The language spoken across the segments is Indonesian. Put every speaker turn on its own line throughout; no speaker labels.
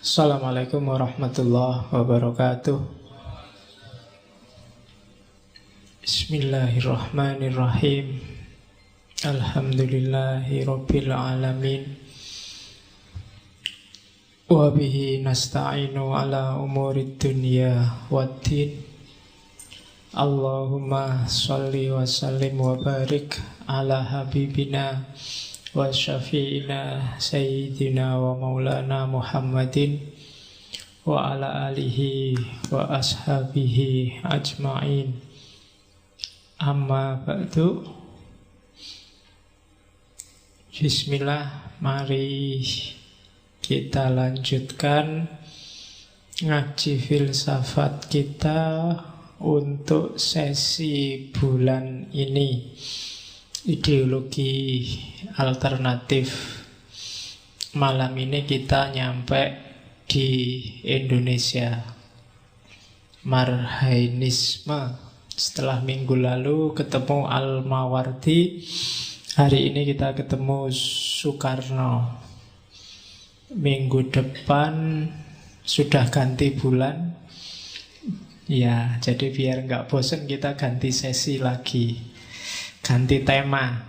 Assalamualaikum warahmatullahi wabarakatuh. Bismillahirrahmanirrahim. Alhamdulillahi rabbil alamin. Wa bihi nasta'inu ala umurid dunya waddin. Allahumma salli wa sallim wa barik ala habibina wa syafi'ina sayyidina wa maulana Muhammadin wa ala alihi wa ashabihi ajma'in. Amma ba'du. Bismillah, mari kita lanjutkan ngaji filsafat kita untuk sesi bulan ini, ideologi alternatif. Malam ini kita nyampe di Indonesia, Marhainisme. Setelah minggu lalu ketemu Al-Mawardi, hari ini kita ketemu Soekarno. Minggu depan sudah ganti bulan. Ya, jadi biar nggak bosen kita ganti sesi lagi, ganti tema.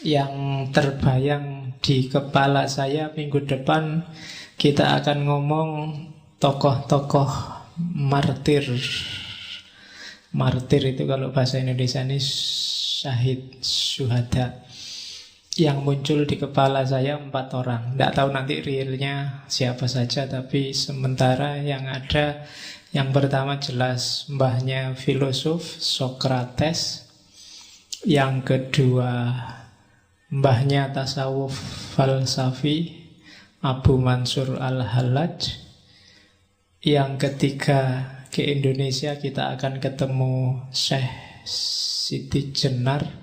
Yang terbayang di kepala saya minggu depan kita akan ngomong tokoh-tokoh martir. Martir itu kalau bahasa Indonesia ini syahid, syuhada. Yang muncul di kepala saya 4 orang. Tidak tahu nanti realnya siapa saja, tapi sementara yang ada, yang pertama jelas mbahnya filosof Sokrates. Yang kedua mbahnya tasawuf falsafi Abu Mansur Al-Hallaj. Yang ketiga ke Indonesia kita akan ketemu Syekh Siti Jenar.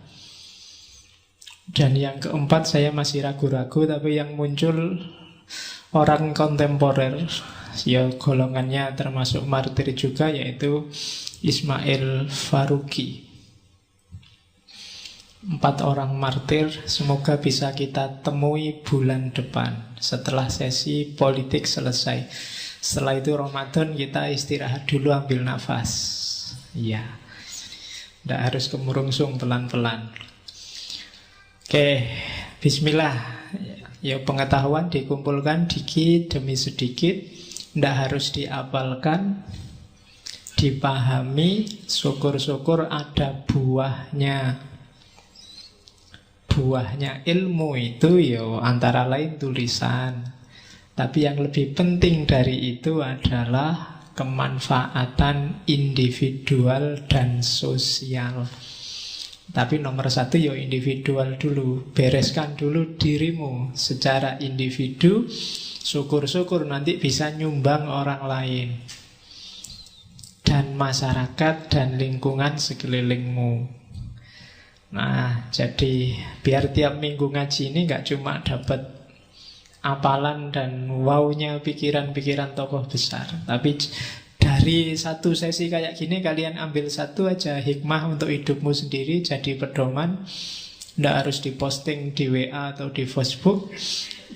Dan yang keempat saya masih ragu-ragu, tapi yang muncul orang kontemporer, ya golongannya termasuk martir juga, yaitu Ismail Faruqi. 4 orang martir, semoga bisa kita temui bulan depan setelah sesi politik selesai. Setelah itu Ramadan, kita istirahat dulu, ambil nafas. Ya, tidak harus kemurungsung, pelan-pelan. Oke, bismillah. Ya, pengetahuan dikumpulkan dikit demi sedikit, tidak harus dihafalkan, dipahami. Syukur-syukur ada buahnya. Buahnya ilmu itu ya antara lain tulisan. Tapi yang lebih penting dari itu adalah kemanfaatan individual dan sosial. Tapi nomor 1 ya individual dulu. Bereskan dulu dirimu secara individu. Syukur-syukur nanti bisa nyumbang orang lain dan masyarakat dan lingkungan sekelilingmu. Nah, jadi biar tiap minggu ngaji ini gak cuma dapat apalan dan wownya pikiran-pikiran tokoh besar, tapi dari satu sesi kayak gini kalian ambil satu aja hikmah untuk hidupmu sendiri, jadi pedoman. Tidak harus diposting di WA atau di Facebook,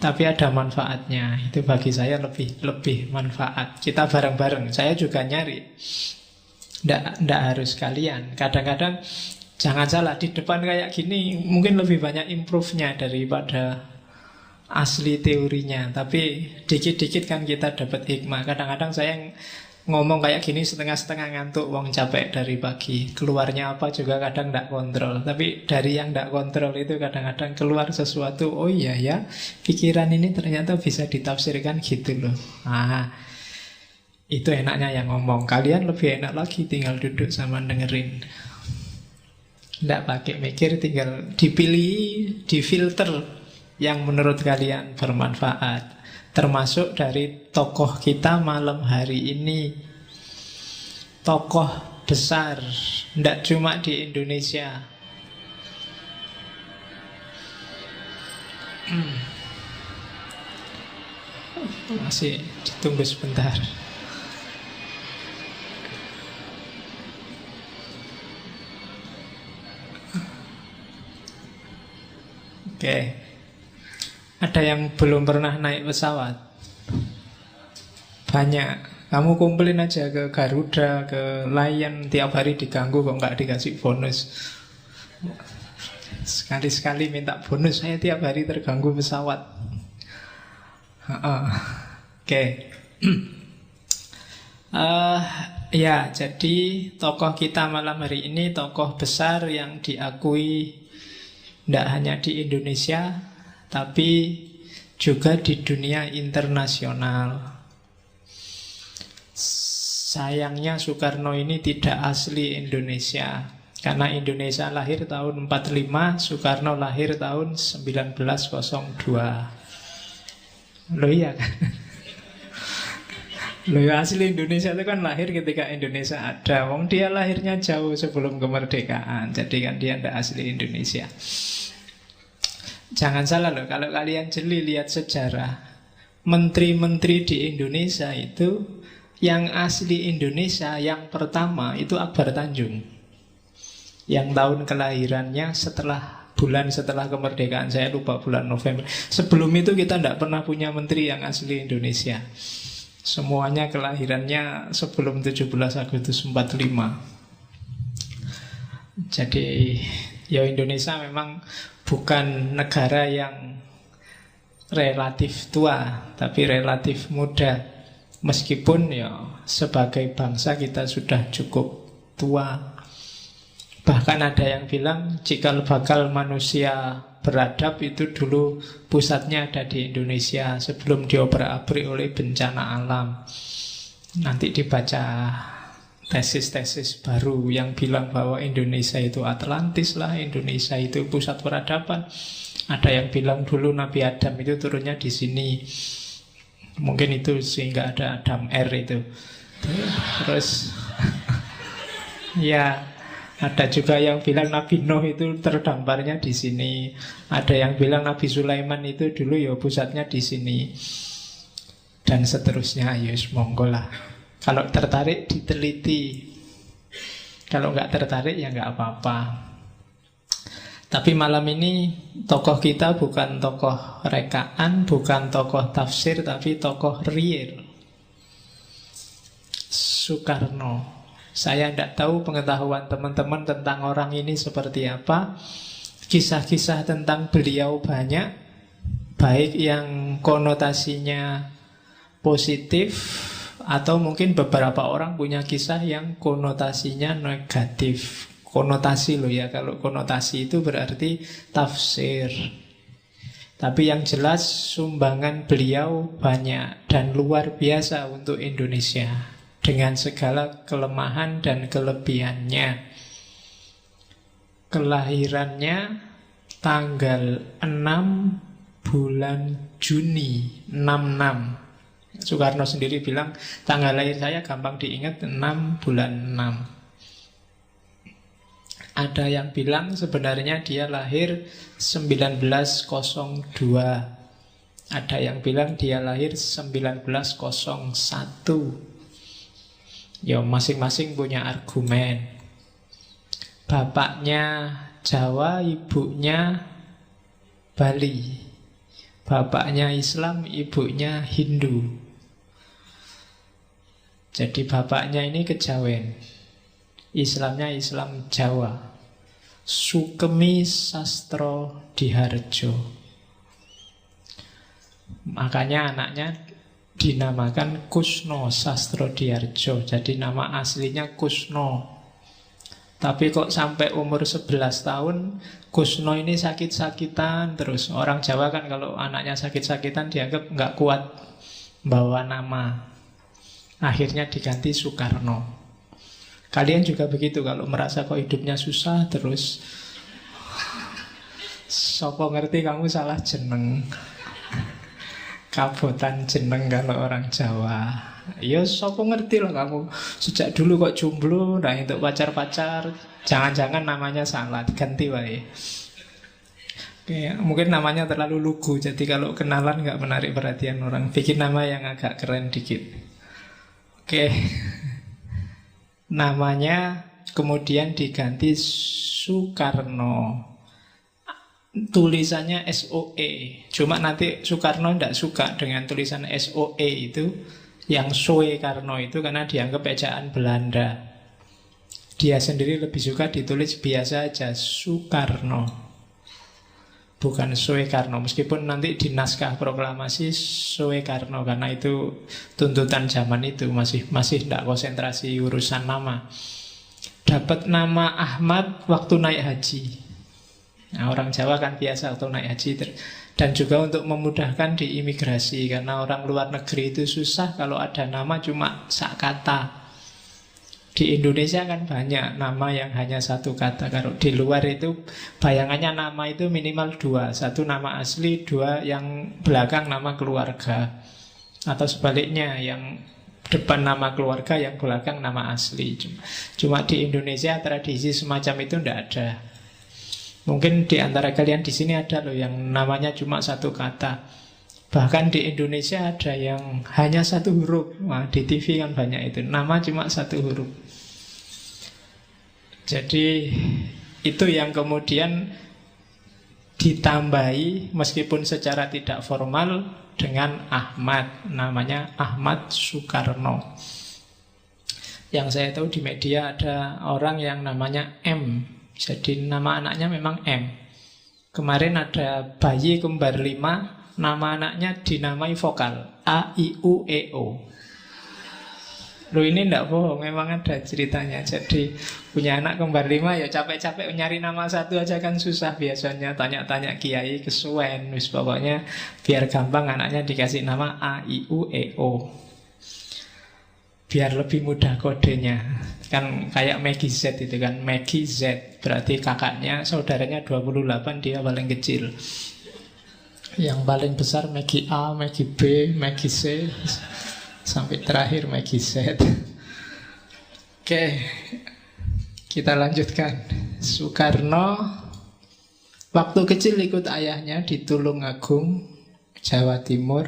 tapi ada manfaatnya. Itu bagi saya lebih manfaat. Kita bareng-bareng. Saya juga nyari. Tidak harus kalian. Kadang-kadang jangan salah, di depan kayak gini mungkin lebih banyak improve-nya daripada asli teorinya. Tapi dikit-dikit kan kita dapat hikmah. Kadang-kadang saya ngomong kayak gini setengah-setengah ngantuk, wong capek dari pagi. Keluarnya apa juga kadang tidak kontrol. Tapi dari yang tidak kontrol itu kadang-kadang keluar sesuatu. Oh iya ya, pikiran ini ternyata bisa ditafsirkan gitu loh. Nah, itu enaknya yang ngomong. Kalian lebih enak lagi tinggal duduk sama dengerin. Tidak pakai mikir, tinggal dipilih, difilter yang menurut kalian bermanfaat. Termasuk dari tokoh kita malam hari ini. Tokoh besar, tidak cuma di Indonesia. Masih ditunggu sebentar. Oke. Ada yang belum pernah naik pesawat? Banyak. Kamu kumpulin aja ke Garuda, ke Lion, tiap hari diganggu kok nggak dikasih bonus. Sekali-sekali minta bonus, saya tiap hari terganggu pesawat. Oke. Ya, jadi tokoh kita malam hari ini tokoh besar yang diakui tidak hanya di Indonesia, tapi juga di dunia internasional. Sayangnya Soekarno ini tidak asli Indonesia. Karena Indonesia lahir tahun 45, Soekarno lahir tahun 1902. Loh iya kan? Loh ya, asli Indonesia itu kan lahir ketika Indonesia ada. Wong dia lahirnya jauh sebelum kemerdekaan. Jadi kan dia tidak asli Indonesia. Jangan salah loh, kalau kalian jeli lihat sejarah, menteri-menteri di Indonesia itu yang asli Indonesia yang pertama itu Akbar Tanjung. Yang tahun kelahirannya bulan setelah kemerdekaan, saya lupa bulan November. Sebelum itu kita tidak pernah punya menteri yang asli Indonesia. Semuanya kelahirannya sebelum 17 Agustus 45. Jadi ya Indonesia memang bukan negara yang relatif tua, tapi relatif muda. Meskipun ya sebagai bangsa kita sudah cukup tua. Bahkan ada yang bilang cikal bakal manusia beradab itu dulu pusatnya ada di Indonesia sebelum diobrak-abrik oleh bencana alam. Nanti dibaca tesis-tesis baru yang bilang bahwa Indonesia itu Atlantis lah, Indonesia itu pusat peradaban. Ada yang bilang dulu Nabi Adam itu turunnya di sini. Mungkin itu sehingga ada Adam R itu. Terus ya ada juga yang bilang Nabi Nuh itu terdamparnya di sini. Ada yang bilang Nabi Sulaiman itu dulu ya pusatnya di sini. Dan seterusnya. Ya monggo lah. Kalau tertarik diteliti. Kalau nggak tertarik ya nggak apa-apa. Tapi malam ini tokoh kita bukan tokoh rekaan, bukan tokoh tafsir, tapi tokoh real. Soekarno. Saya tidak tahu pengetahuan teman-teman tentang orang ini seperti apa. Kisah-kisah tentang beliau banyak, baik yang konotasinya positif, atau mungkin beberapa orang punya kisah yang konotasinya negatif. Konotasi loh ya, kalau konotasi itu berarti tafsir. Tapi yang jelas sumbangan beliau banyak dan luar biasa untuk Indonesia, dengan segala kelemahan dan kelebihannya. Kelahirannya tanggal 6 bulan Juni 66. Soekarno sendiri bilang tanggal lahir saya gampang diingat 6 bulan 6. Ada yang bilang sebenarnya dia lahir 1902. Ada yang bilang dia lahir 1901. Ya masing-masing punya argumen. Bapaknya Jawa, ibunya Bali. Bapaknya Islam, ibunya Hindu. Jadi bapaknya ini kejawen, Islamnya Islam Jawa. Sukemi Sastro Diharjo. Makanya anaknya dinamakan Kusno Sastro Diharjo. Jadi nama aslinya Kusno. Tapi kok sampai umur 11 tahun Kusno ini sakit-sakitan terus. Orang Jawa kan kalau anaknya sakit-sakitan dianggap nggak kuat bawa nama. Akhirnya diganti Soekarno. Kalian juga begitu kalau merasa kok hidupnya susah terus. Sopo ngerti kamu salah jeneng. Kabotan jeneng kalau orang Jawa. Ya sopo ngerti lah kamu. Sejak dulu kok jomblo, nah untuk pacar-pacar. Jangan-jangan namanya salah, ganti wae. Oke, mungkin namanya terlalu lugu, jadi kalau kenalan nggak menarik perhatian orang. Bikin nama yang agak keren dikit. Oke. Namanya kemudian diganti Soekarno. Tulisannya SOE. Cuma nanti Soekarno tidak suka dengan tulisan SOE itu. Yang Soekarno itu karena dianggap ejaan Belanda. Dia sendiri lebih suka ditulis biasa aja, Soekarno, bukan Soekarno. Meskipun nanti di naskah proklamasi Soekarno, karena itu tuntutan zaman itu, masih tidak konsentrasi urusan nama. Dapat nama Ahmad waktu naik haji. Nah, orang Jawa kan biasa waktu naik haji. Dan juga untuk memudahkan di imigrasi, karena orang luar negeri itu susah kalau ada nama cuma sak kata. Di Indonesia kan banyak nama yang hanya satu kata. Kalau di luar itu bayangannya nama itu minimal dua. Satu nama asli, dua yang belakang nama keluarga. Atau sebaliknya, yang depan nama keluarga, yang belakang nama asli. Cuma di Indonesia tradisi semacam itu tidak ada. Mungkin di antara kalian di sini ada loh yang namanya cuma satu kata. Bahkan di Indonesia ada yang hanya satu huruf. Wah, di TV kan banyak itu. Nama cuma satu huruf. Jadi itu yang kemudian ditambahi meskipun secara tidak formal dengan Ahmad. Namanya Ahmad Soekarno. Yang saya tahu di media ada orang yang namanya M. Jadi nama anaknya memang M. Kemarin ada bayi kembar 5, nama anaknya dinamai vokal A, I, U, E, O. Loh, ini tidak bohong, memang ada ceritanya. Jadi punya anak kembar 5 ya capek-capek nyari nama satu aja kan susah biasanya. Tanya-tanya kiai kesuwen. Wis pokoknya biar gampang anaknya dikasih nama A, I, U, E, O. Biar lebih mudah kodenya. Kan kayak Maggie Z itu kan, Maggie Z berarti kakaknya, saudaranya 28, dia paling kecil. Yang paling besar Maggie A, Maggie B, Maggie C, sampai terakhir Maggie Z. Oke, kita lanjutkan. Soekarno waktu kecil ikut ayahnya di Tulungagung, Jawa Timur.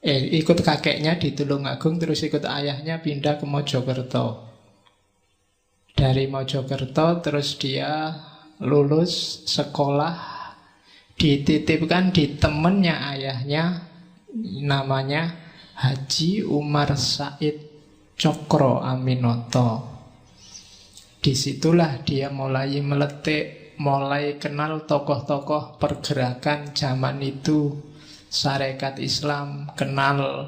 Ikut kakeknya di Tulungagung, terus ikut ayahnya pindah ke Mojokerto. Dari Mojokerto terus dia lulus sekolah, dititipkan di temennya ayahnya, namanya Haji Umar Said Cokro Aminoto. Disitulah dia mulai meletik, mulai kenal tokoh-tokoh pergerakan zaman itu, Sarekat Islam, kenal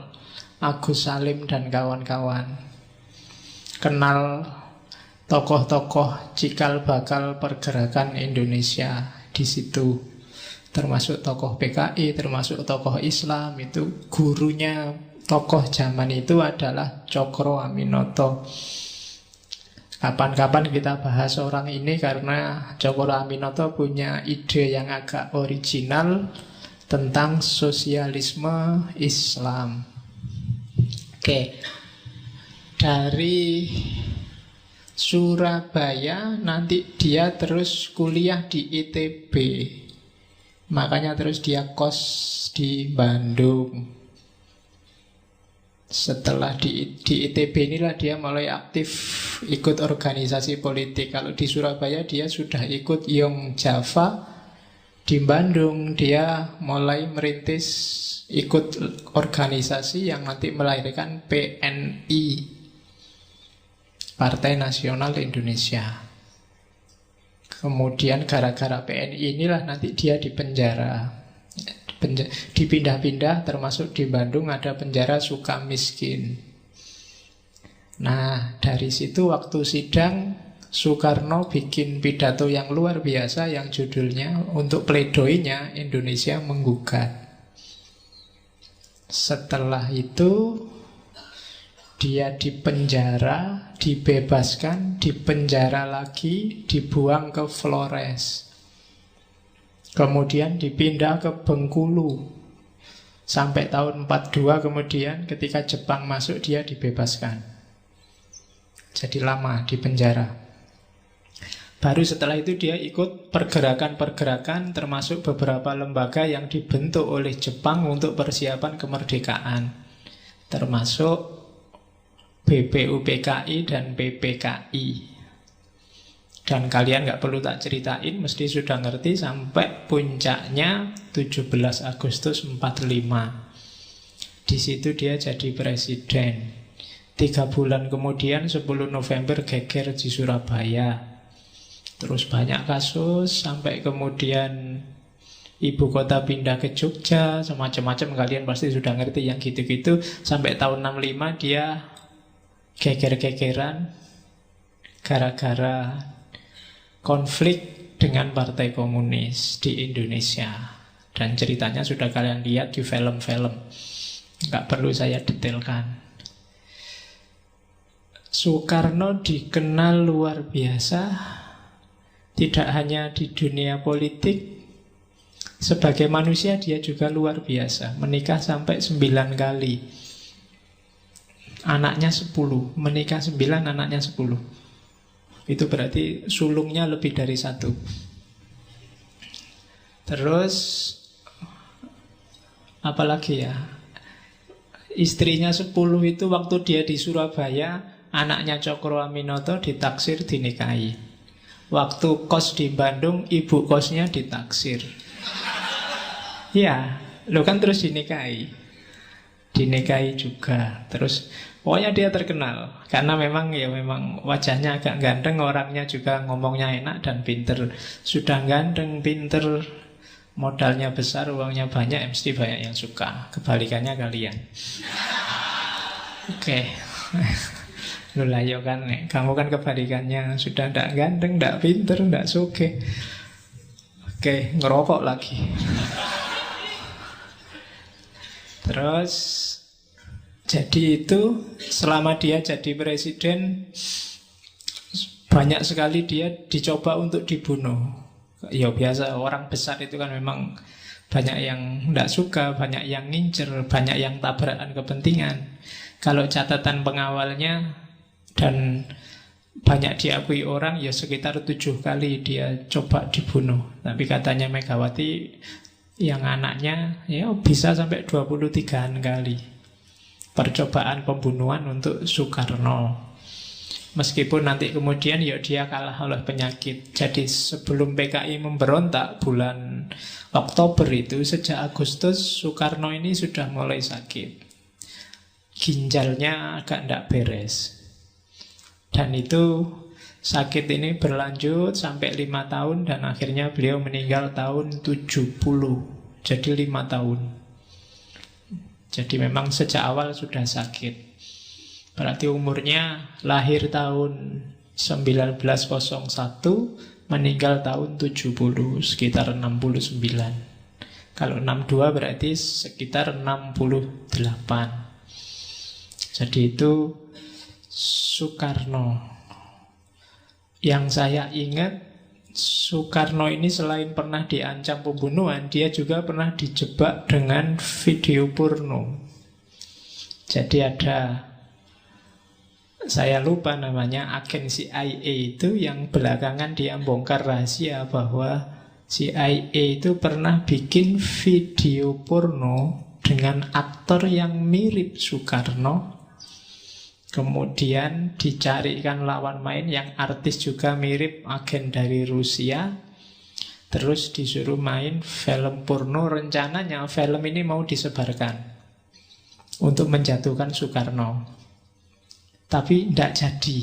Agus Salim dan kawan-kawan, kenal tokoh-tokoh cikal bakal pergerakan Indonesia di situ, termasuk tokoh PKI, termasuk tokoh Islam. Itu gurunya tokoh zaman itu adalah Cokro Aminoto. Kapan-kapan kita bahas orang ini karena Cokro Aminoto punya ide yang agak original tentang sosialisme Islam. Oke, dari Surabaya nanti dia terus kuliah di ITB. Makanya terus dia kos di Bandung. Setelah di ITB inilah dia mulai aktif ikut organisasi politik. Kalau di Surabaya dia sudah ikut Young Java. Di Bandung dia mulai merintis ikut organisasi yang nanti melahirkan PNI, Partai Nasional Indonesia. Kemudian gara-gara PNI inilah nanti dia dipenjara. Dipindah-pindah, termasuk di Bandung ada penjara Sukamiskin. Nah, dari situ waktu sidang Soekarno bikin pidato yang luar biasa yang judulnya untuk pledoinya Indonesia menggugat. Setelah itu dia dipenjara, dibebaskan, dipenjara lagi, dibuang ke Flores. Kemudian dipindah ke Bengkulu. Sampai tahun 42 kemudian ketika Jepang masuk dia dibebaskan. Jadi lama di penjara. Baru setelah itu dia ikut pergerakan-pergerakan termasuk beberapa lembaga yang dibentuk oleh Jepang untuk persiapan kemerdekaan. Termasuk BPUPKI dan PPKI. Dan kalian gak perlu tak ceritain, mesti sudah ngerti sampai puncaknya 17 Agustus 45. Di situ dia jadi presiden. 3 bulan kemudian 10 November geger di Surabaya. Terus banyak kasus sampai kemudian ibu kota pindah ke Jogja, semacam-macam, kalian pasti sudah ngerti yang gitu-gitu. Sampai tahun 65 dia geger-gegeran gara-gara konflik dengan Partai Komunis di Indonesia. Dan ceritanya sudah kalian lihat di film-film, nggak perlu saya detailkan. Soekarno dikenal luar biasa, tidak hanya di dunia politik. Sebagai manusia dia juga luar biasa. Menikah sampai 9 kali. Anaknya 10. Menikah 9, anaknya 10. Itu berarti sulungnya lebih dari 1. Terus apalagi ya, istrinya 10 itu waktu dia di Surabaya, anaknya Cokro Aminoto ditaksir dinikahi. Waktu kos di Bandung, ibu kosnya ditaksir. Ya, lo kan terus dinikahi. Dinikahi juga. Terus pokoknya dia terkenal karena memang wajahnya agak ganteng, orangnya juga ngomongnya enak dan pinter. Sudah ganteng, pinter, modalnya besar, uangnya banyak, mesti banyak yang suka. Kebalikannya kalian. Oke. Lu layo kan, kamu kan kebalikannya, sudah tidak ganteng, tidak pinter, tidak suke. Oke, ngerokok lagi. Terus jadi itu selama dia jadi presiden banyak sekali dia dicoba untuk dibunuh. Ya biasa, orang besar itu kan memang banyak yang tidak suka, banyak yang ngincer, banyak yang tabrakan kepentingan. Kalau catatan pengawalnya dan banyak diakui orang, ya sekitar 7 kali dia coba dibunuh. Tapi katanya Megawati yang anaknya ya bisa sampai 23 kali percobaan pembunuhan untuk Soekarno. Meskipun nanti kemudian ya dia kalah oleh penyakit. Jadi sebelum PKI memberontak bulan Oktober itu, sejak Agustus Soekarno ini sudah mulai sakit. Ginjalnya agak tidak beres. Dan itu sakit ini berlanjut sampai 5 tahun dan akhirnya beliau meninggal tahun 70. Jadi 5 tahun. Jadi memang sejak awal sudah sakit. Berarti umurnya lahir tahun 1901, meninggal tahun 70, sekitar 69. Kalau 62 berarti sekitar 68. Jadi itu Soekarno. Yang saya ingat, Soekarno ini selain pernah diancam pembunuhan, dia juga pernah dijebak dengan video porno. Jadi ada, saya lupa namanya, agen CIA itu yang belakangan dia bongkar rahasia bahwa CIA itu pernah bikin video porno dengan aktor yang mirip Soekarno. Kemudian dicarikan lawan main yang artis juga mirip, agen dari Rusia. Terus disuruh main film porno. Rencananya film ini mau disebarkan untuk menjatuhkan Soekarno, tapi tidak jadi.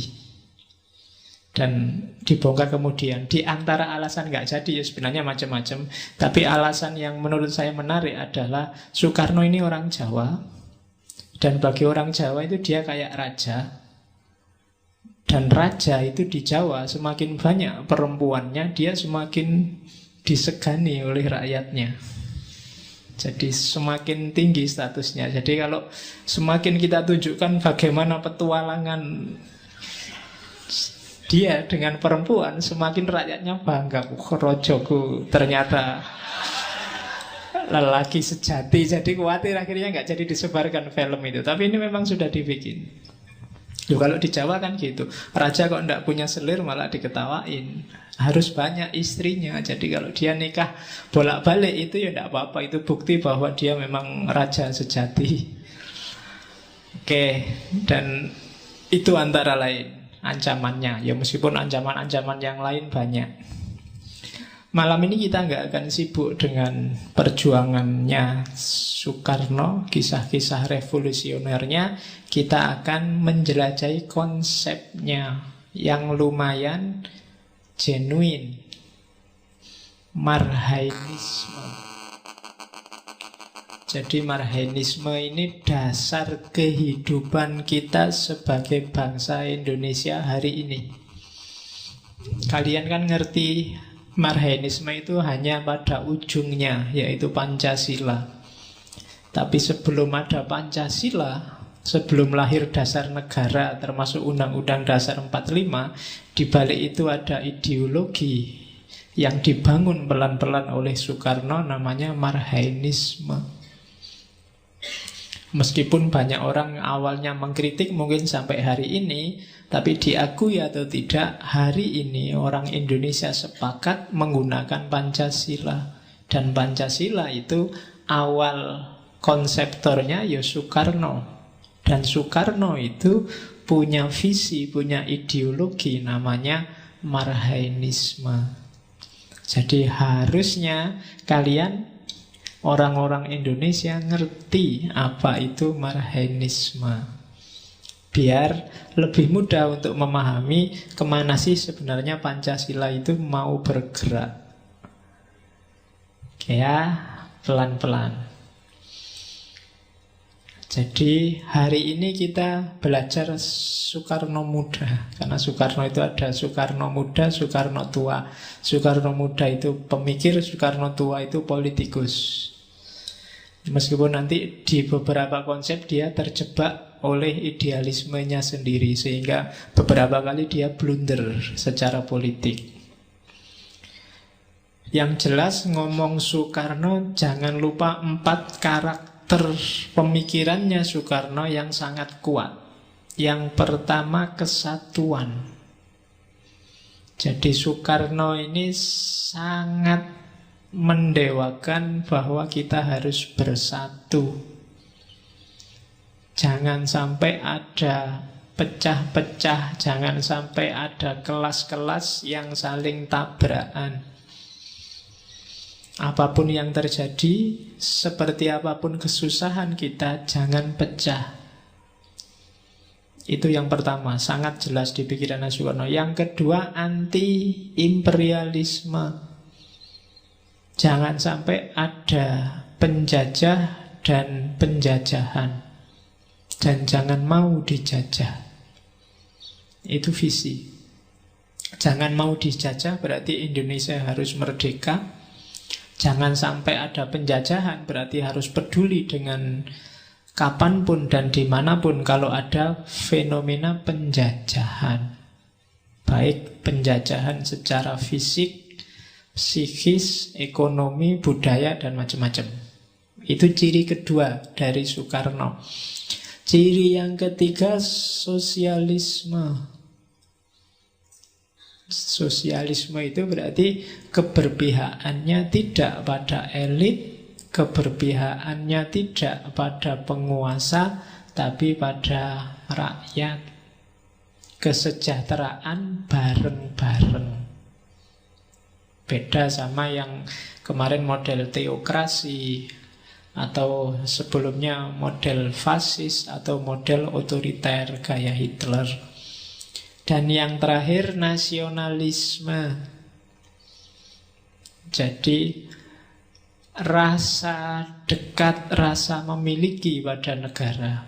Dan dibongkar kemudian. Di antara alasan nggak jadi ya sebenarnya macam-macam. Tapi alasan yang menurut saya menarik adalah Soekarno ini orang Jawa. Dan bagi orang Jawa itu dia kayak raja. Dan raja itu di Jawa semakin banyak perempuannya, dia semakin disegani oleh rakyatnya. Jadi semakin tinggi statusnya. Jadi kalau semakin kita tunjukkan bagaimana petualangan dia dengan perempuan, semakin rakyatnya bangga. Rojoku ternyata lelaki sejati. Jadi khawatir akhirnya nggak jadi disebarkan film itu. Tapi ini memang sudah dibikin. Loh, kalau di Jawa kan gitu, raja kok nggak punya selir malah diketawain. Harus banyak istrinya. Jadi kalau dia nikah bolak-balik itu ya nggak apa-apa. Itu bukti bahwa dia memang raja sejati. Oke, dan itu antara lain ancamannya. Ya meskipun ancaman-ancaman yang lain banyak. Malam ini kita nggak akan sibuk dengan perjuangannya Soekarno, kisah-kisah revolusionernya, kita akan menjelajahi konsepnya yang lumayan genuine. Marhainisme. Jadi marhainisme ini dasar kehidupan kita sebagai bangsa Indonesia hari ini. Kalian kan ngerti marhainisme itu hanya pada ujungnya, yaitu Pancasila. Tapi sebelum ada Pancasila, sebelum lahir dasar negara termasuk Undang-Undang Dasar 45, di balik itu ada ideologi yang dibangun pelan-pelan oleh Soekarno, namanya marhainisme. Meskipun banyak orang awalnya mengkritik mungkin sampai hari ini, tapi diakui atau tidak, hari ini orang Indonesia sepakat menggunakan Pancasila. Dan Pancasila itu awal konseptornya ya Soekarno. Dan Soekarno itu punya visi, punya ideologi namanya marhainisme. Jadi harusnya kalian orang-orang Indonesia ngerti apa itu marhainisme, biar lebih mudah untuk memahami kemana sih sebenarnya Pancasila itu mau bergerak. Ya, pelan-pelan. Jadi hari ini kita belajar Soekarno Muda. Karena Soekarno itu ada Soekarno Muda, Soekarno Tua. Soekarno Muda itu pemikir, Soekarno Tua itu politikus. Meskipun nanti di beberapa konsep dia terjebak oleh idealismenya sendiri, sehingga beberapa kali dia blunder secara politik. Yang jelas ngomong Soekarno, jangan lupa 4 karakter pemikirannya Soekarno yang sangat kuat. Yang pertama, kesatuan. Jadi Soekarno ini sangat mendewakan bahwa kita harus bersatu. Jangan sampai ada pecah-pecah, jangan sampai ada kelas-kelas yang saling tabrakan. Apapun yang terjadi, seperti apapun kesusahan kita, jangan pecah. Itu yang pertama, sangat jelas di pikiran Soekarno. Yang kedua, anti-imperialisme. Jangan sampai ada penjajah dan penjajahan. Dan jangan mau dijajah. Itu visi. Jangan mau dijajah berarti Indonesia harus merdeka. Jangan sampai ada penjajahan, berarti harus peduli dengan kapanpun dan dimanapun kalau ada fenomena penjajahan. Baik penjajahan secara fisik, psikis, ekonomi, budaya, dan macam-macam. Itu ciri kedua dari Soekarno. Ciri yang ketiga, sosialisme. Sosialisme itu berarti keberpihakannya tidak pada elit, keberpihakannya tidak pada penguasa, tapi pada rakyat. Kesejahteraan bareng-bareng. Beda sama yang kemarin model teokrasi, atau sebelumnya model fasis, atau model otoriter gaya Hitler. Dan yang terakhir, nasionalisme. Jadi rasa dekat, rasa memiliki pada negara.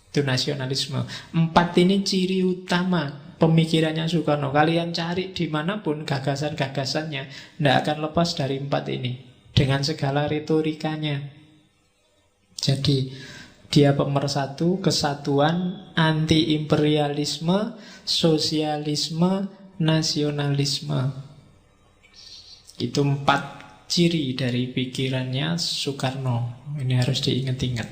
Itu nasionalisme. 4 ini ciri utama pemikirannya Soekarno. Kalian cari dimanapun gagasan-gagasannya, tidak akan lepas dari 4 ini, dengan segala retorikanya. Jadi dia pemersatu, kesatuan, anti-imperialisme, sosialisme, nasionalisme. Itu 4 ciri dari pikirannya Soekarno. Ini harus diingat-ingat.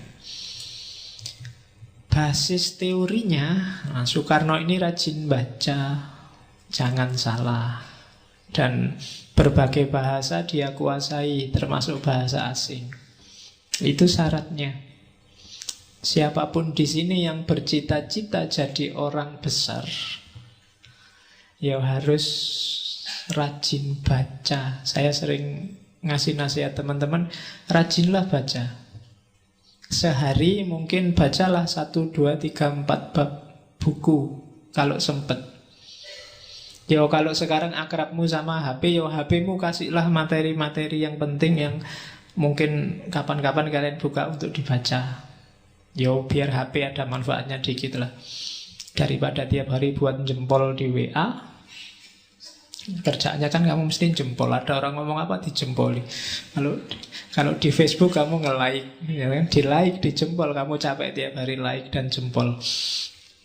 Basis teorinya, Soekarno ini rajin baca, jangan salah. Dan berbagai bahasa dia kuasai, termasuk bahasa asing. Itu syaratnya. Siapapun di sini yang bercita-cita jadi orang besar, ya harus rajin baca. Saya sering ngasih nasihat teman-teman, rajinlah baca. Sehari mungkin bacalah 1, 2, 3, 4 bab buku kalau sempet. Yo kalau sekarang akrabmu sama HP, yo HP-mu kasihlah materi-materi yang penting yang mungkin kapan-kapan kalian buka untuk dibaca. Yo biar HP ada manfaatnya dikit lah. Daripada tiap hari buat jempol di WA. Kerjaannya kan kamu mesti jempol. Ada orang ngomong apa dijempoli. Kalau di Facebook kamu nge-like, ya kan? Di-like, dijempol. Kamu capek tiap hari like dan jempol.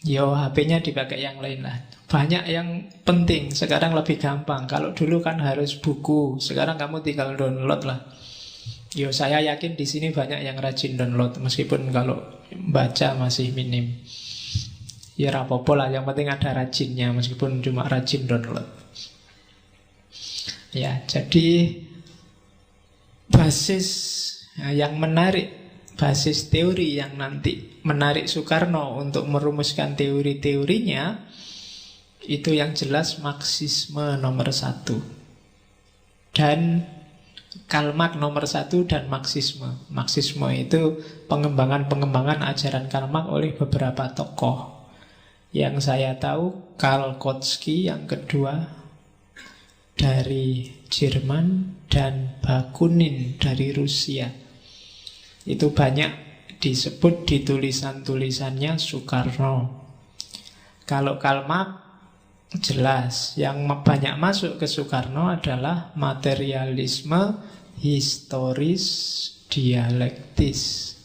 Yo HP-nya dipakai yang lain lah. Banyak yang penting. Sekarang lebih gampang. Kalau dulu kan harus buku. Sekarang kamu tinggal download lah. Yo saya yakin di sini banyak yang rajin download. Meskipun kalau baca masih minim. Ya rapopo lah. Yang penting ada rajinnya. Meskipun cuma rajin download. Ya, jadi basis yang menarik, basis teori yang nanti menarik Soekarno untuk merumuskan teori-teorinya, itu yang jelas Marxisme nomor 1 dan Karl Marx nomor 1 dan Marxisme. Marxisme itu pengembangan ajaran Karl Marx oleh beberapa tokoh. Yang saya tahu Karl Kautsky yang kedua dari Jerman dan Bakunin dari Rusia. Itu banyak disebut di tulisan-tulisannya Soekarno. Kalau Karl Marx jelas yang banyak masuk ke Soekarno adalah materialisme historis dialektis.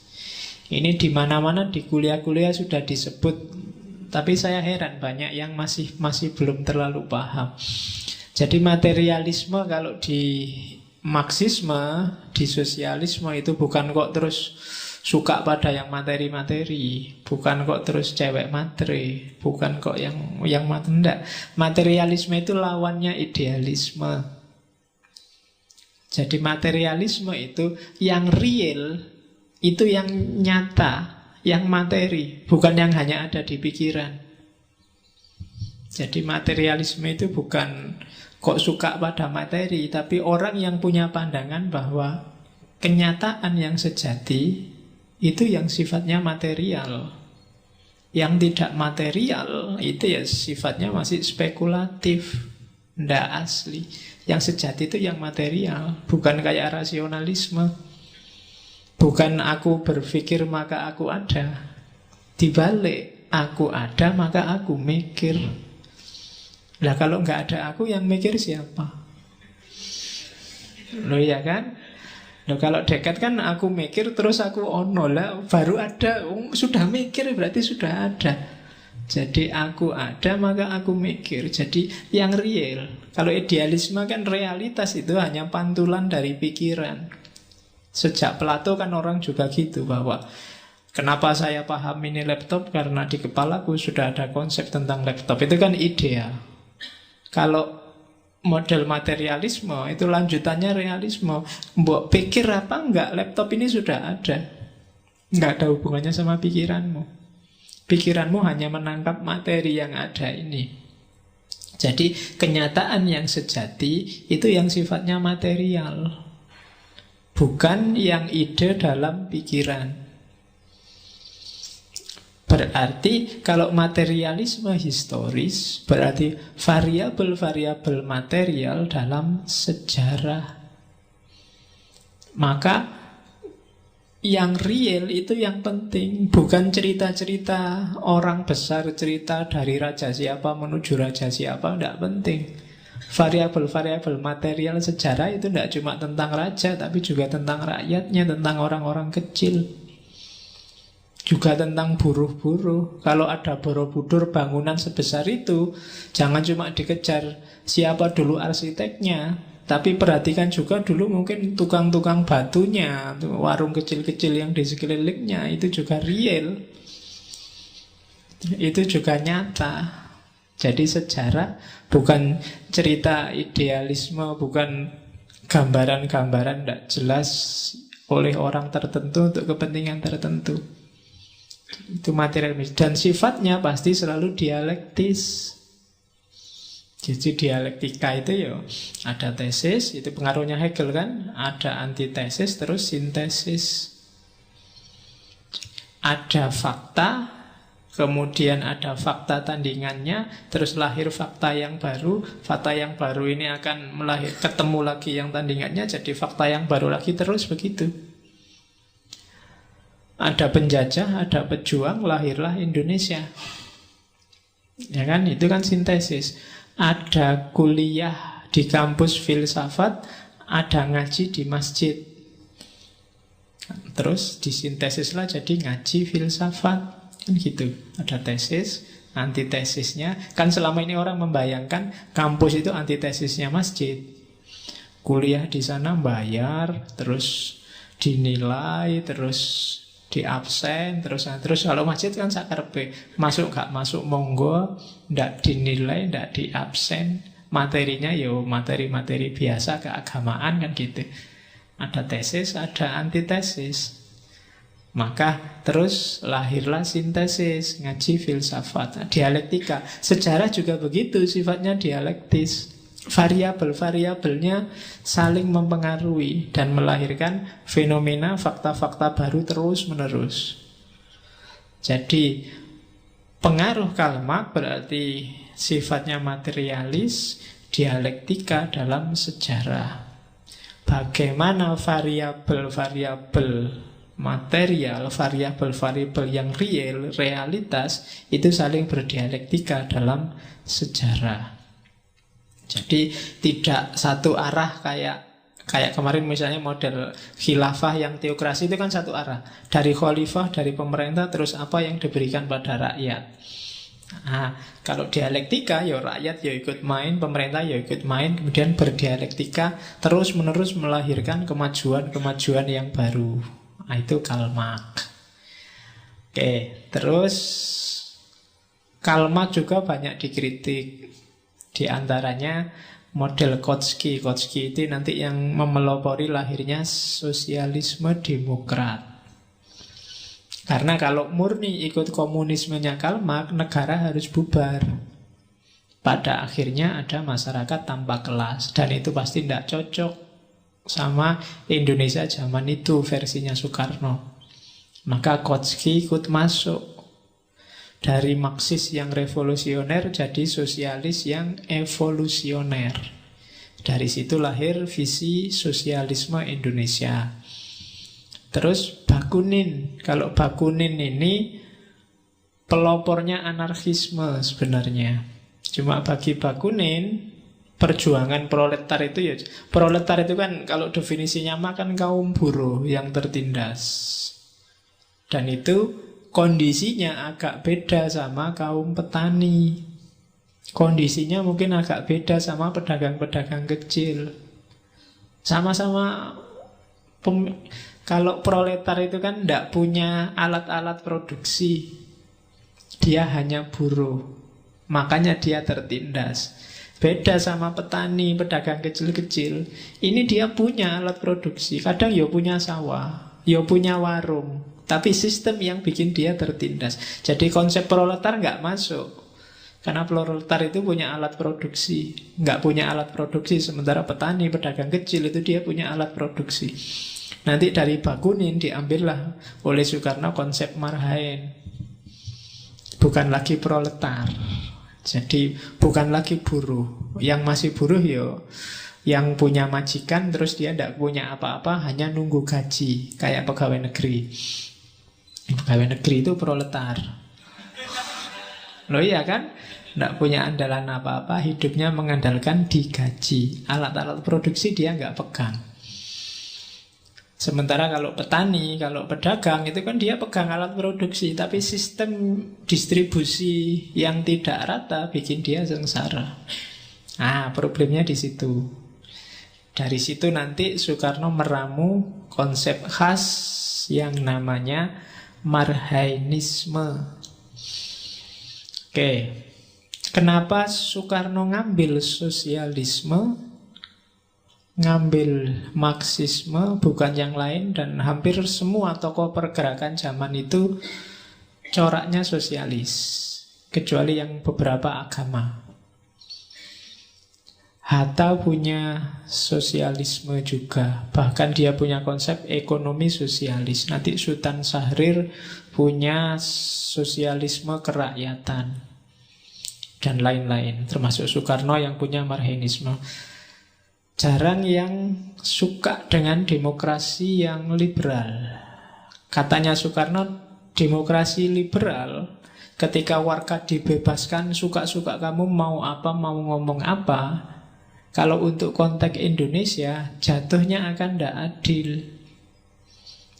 Ini di mana-mana di kuliah-kuliah sudah disebut, tapi saya heran banyak yang masih belum terlalu paham. Jadi materialisme kalau di Marxisme, di sosialisme itu bukan kok terus suka pada yang materi-materi, bukan kok terus cewek matre, bukan kok yang enggak. Materialisme itu lawannya idealisme. Jadi materialisme itu yang real, itu yang nyata, yang materi, bukan yang hanya ada di pikiran. Jadi materialisme itu bukan kok suka pada materi, tapi orang yang punya pandangan bahwa kenyataan yang sejati itu yang sifatnya material. Yang tidak material itu ya sifatnya masih spekulatif, tidak asli. Yang sejati itu yang material, bukan kayak rasionalisme. Bukan aku berpikir maka aku ada. Dibalik, aku ada maka aku mikir. Lah kalau nggak ada aku, yang mikir siapa? Loh ya kan? Loh kalau dekat kan aku mikir terus aku ono lah, baru ada. Sudah mikir berarti sudah ada. Jadi aku ada maka aku mikir. Jadi yang real. Kalau idealisme kan realitas itu hanya pantulan dari pikiran. Sejak Plato kan orang juga gitu, bahwa kenapa saya paham ini laptop, karena di kepalaku sudah ada konsep tentang laptop. Itu kan ideal. Kalau model materialisme itu lanjutannya realisme. Mbok pikir apa enggak, laptop ini sudah ada. Enggak ada hubungannya sama pikiranmu. Pikiranmu hanya menangkap materi yang ada ini. Jadi kenyataan yang sejati itu yang sifatnya material, bukan yang ide dalam pikiran. Berarti kalau materialisme historis berarti variabel-variabel material dalam sejarah. Maka yang real itu yang penting, bukan cerita-cerita orang besar, cerita dari raja siapa menuju raja siapa, tidak penting. Variabel-variabel material sejarah itu tidak cuma tentang raja, tapi juga tentang rakyatnya, tentang orang-orang kecil. Juga tentang buruh-buruh. Kalau ada Borobudur bangunan sebesar itu, jangan cuma dikejar siapa dulu arsiteknya, tapi perhatikan juga dulu mungkin tukang-tukang batunya, warung kecil-kecil yang di sekelilingnya. Itu juga real, itu juga nyata. Jadi sejarah bukan cerita idealisme, bukan gambaran-gambaran tidak jelas oleh orang tertentu untuk kepentingan tertentu. Itu materialisme. Dan sifatnya pasti selalu dialektis. Jadi dialektika itu ya ada tesis, itu pengaruhnya Hegel kan, ada antitesis, terus sintesis. Ada fakta, kemudian ada fakta tandingannya, terus lahir fakta yang baru. Fakta yang baru ini akan ketemu lagi yang tandingannya, jadi fakta yang baru lagi, terus begitu. Ada penjajah, ada pejuang, lahirlah Indonesia. Ya kan, itu kan sintesis. Ada kuliah di kampus filsafat, ada ngaji di masjid. Terus disintesislah jadi ngaji filsafat. Kan gitu. Ada tesis, antitesisnya. Kan selama ini orang membayangkan kampus itu antitesisnya masjid. Kuliah di sana bayar, terus dinilai, terus di absen, terus kalau masjid kan sakarpe, masuk gak masuk monggo, ndak dinilai, ndak di absen, materinya yo materi-materi biasa keagamaan kan gitu. Ada tesis, ada antitesis. Maka terus lahirlah sintesis, ngaji filsafat, dialektika. Sejarah juga begitu, sifatnya dialektis. Variabel-variabelnya saling mempengaruhi dan melahirkan fenomena fakta-fakta baru terus-menerus. Jadi pengaruh Karl Marx berarti sifatnya materialis, dialektika dalam sejarah. Bagaimana variabel-variabel material, variabel-variabel yang real, realitas, itu saling berdialektika dalam sejarah. Jadi tidak satu arah kayak kemarin misalnya model khilafah yang teokrasi itu kan satu arah. Dari khalifah, dari pemerintah, terus apa yang diberikan pada rakyat. Nah, kalau dialektika ya rakyat ya ikut main, pemerintah ya ikut main, kemudian berdialektika terus menerus melahirkan kemajuan-kemajuan yang baru. Nah, itu Karl Marx. Oke, terus Karl Marx juga banyak dikritik. Di antaranya model Kautsky. Kautsky itu nanti yang memelopori lahirnya sosialisme demokrat. Karena kalau murni ikut komunismenya Karl Marx, negara harus bubar. Pada akhirnya ada masyarakat tanpa kelas. Dan itu pasti tidak cocok sama Indonesia zaman itu, versinya Soekarno. Maka Kautsky ikut masuk. Dari Marxis yang revolusioner jadi sosialis yang evolusioner. Dari situ lahir visi sosialisme Indonesia. Terus Bakunin. Kalau Bakunin ini pelopornya anarkisme sebenarnya. Cuma bagi Bakunin, perjuangan proletar itu ya, proletar itu kan kalau definisinya makan kaum buruh yang tertindas. Dan itu kondisinya agak beda sama kaum petani. Kondisinya mungkin agak beda sama pedagang-pedagang kecil. Sama-sama kalau proletar itu kan tidak punya alat-alat produksi. Dia hanya buruh. Makanya dia tertindas. Beda sama petani, pedagang kecil-kecil. Ini dia punya alat produksi. Kadang ya punya sawah, ya punya warung. Tapi sistem yang bikin dia tertindas. Jadi konsep proletar nggak masuk. Karena proletar itu punya alat produksi. Nggak punya alat produksi. Sementara petani, pedagang kecil itu dia punya alat produksi. Nanti dari Bakunin diambillah oleh Soekarno konsep marhaen. Bukan lagi proletar. Jadi bukan lagi buruh. Yang masih buruh ya yang punya majikan, terus dia tidak punya apa-apa, hanya nunggu gaji. Kayak pegawai negeri. Pegawai negeri itu proletar. Loh iya kan? Tidak punya andalan apa-apa, hidupnya mengandalkan digaji. Alat-alat produksi dia nggak pegang. Sementara kalau petani, kalau pedagang itu kan dia pegang alat produksi, tapi sistem distribusi yang tidak rata bikin dia sengsara. Nah, problemnya di situ. Dari situ nanti Soekarno meramu konsep khas yang namanya marhainisme. Oke. Kenapa Soekarno ngambil sosialisme, ngambil Marxisme, bukan yang lain? Dan hampir semua tokoh pergerakan zaman itu coraknya sosialis, kecuali yang beberapa agama. Hatta punya sosialisme juga. Bahkan dia punya konsep ekonomi sosialis. Nanti Sultan Syahrir punya sosialisme kerakyatan. Dan lain-lain. Termasuk Soekarno yang punya marxisme. Jarang yang suka dengan demokrasi yang liberal. Katanya Soekarno, demokrasi liberal, ketika warga dibebaskan, suka-suka kamu mau apa, mau ngomong apa. Kalau untuk konteks Indonesia, jatuhnya akan tidak adil.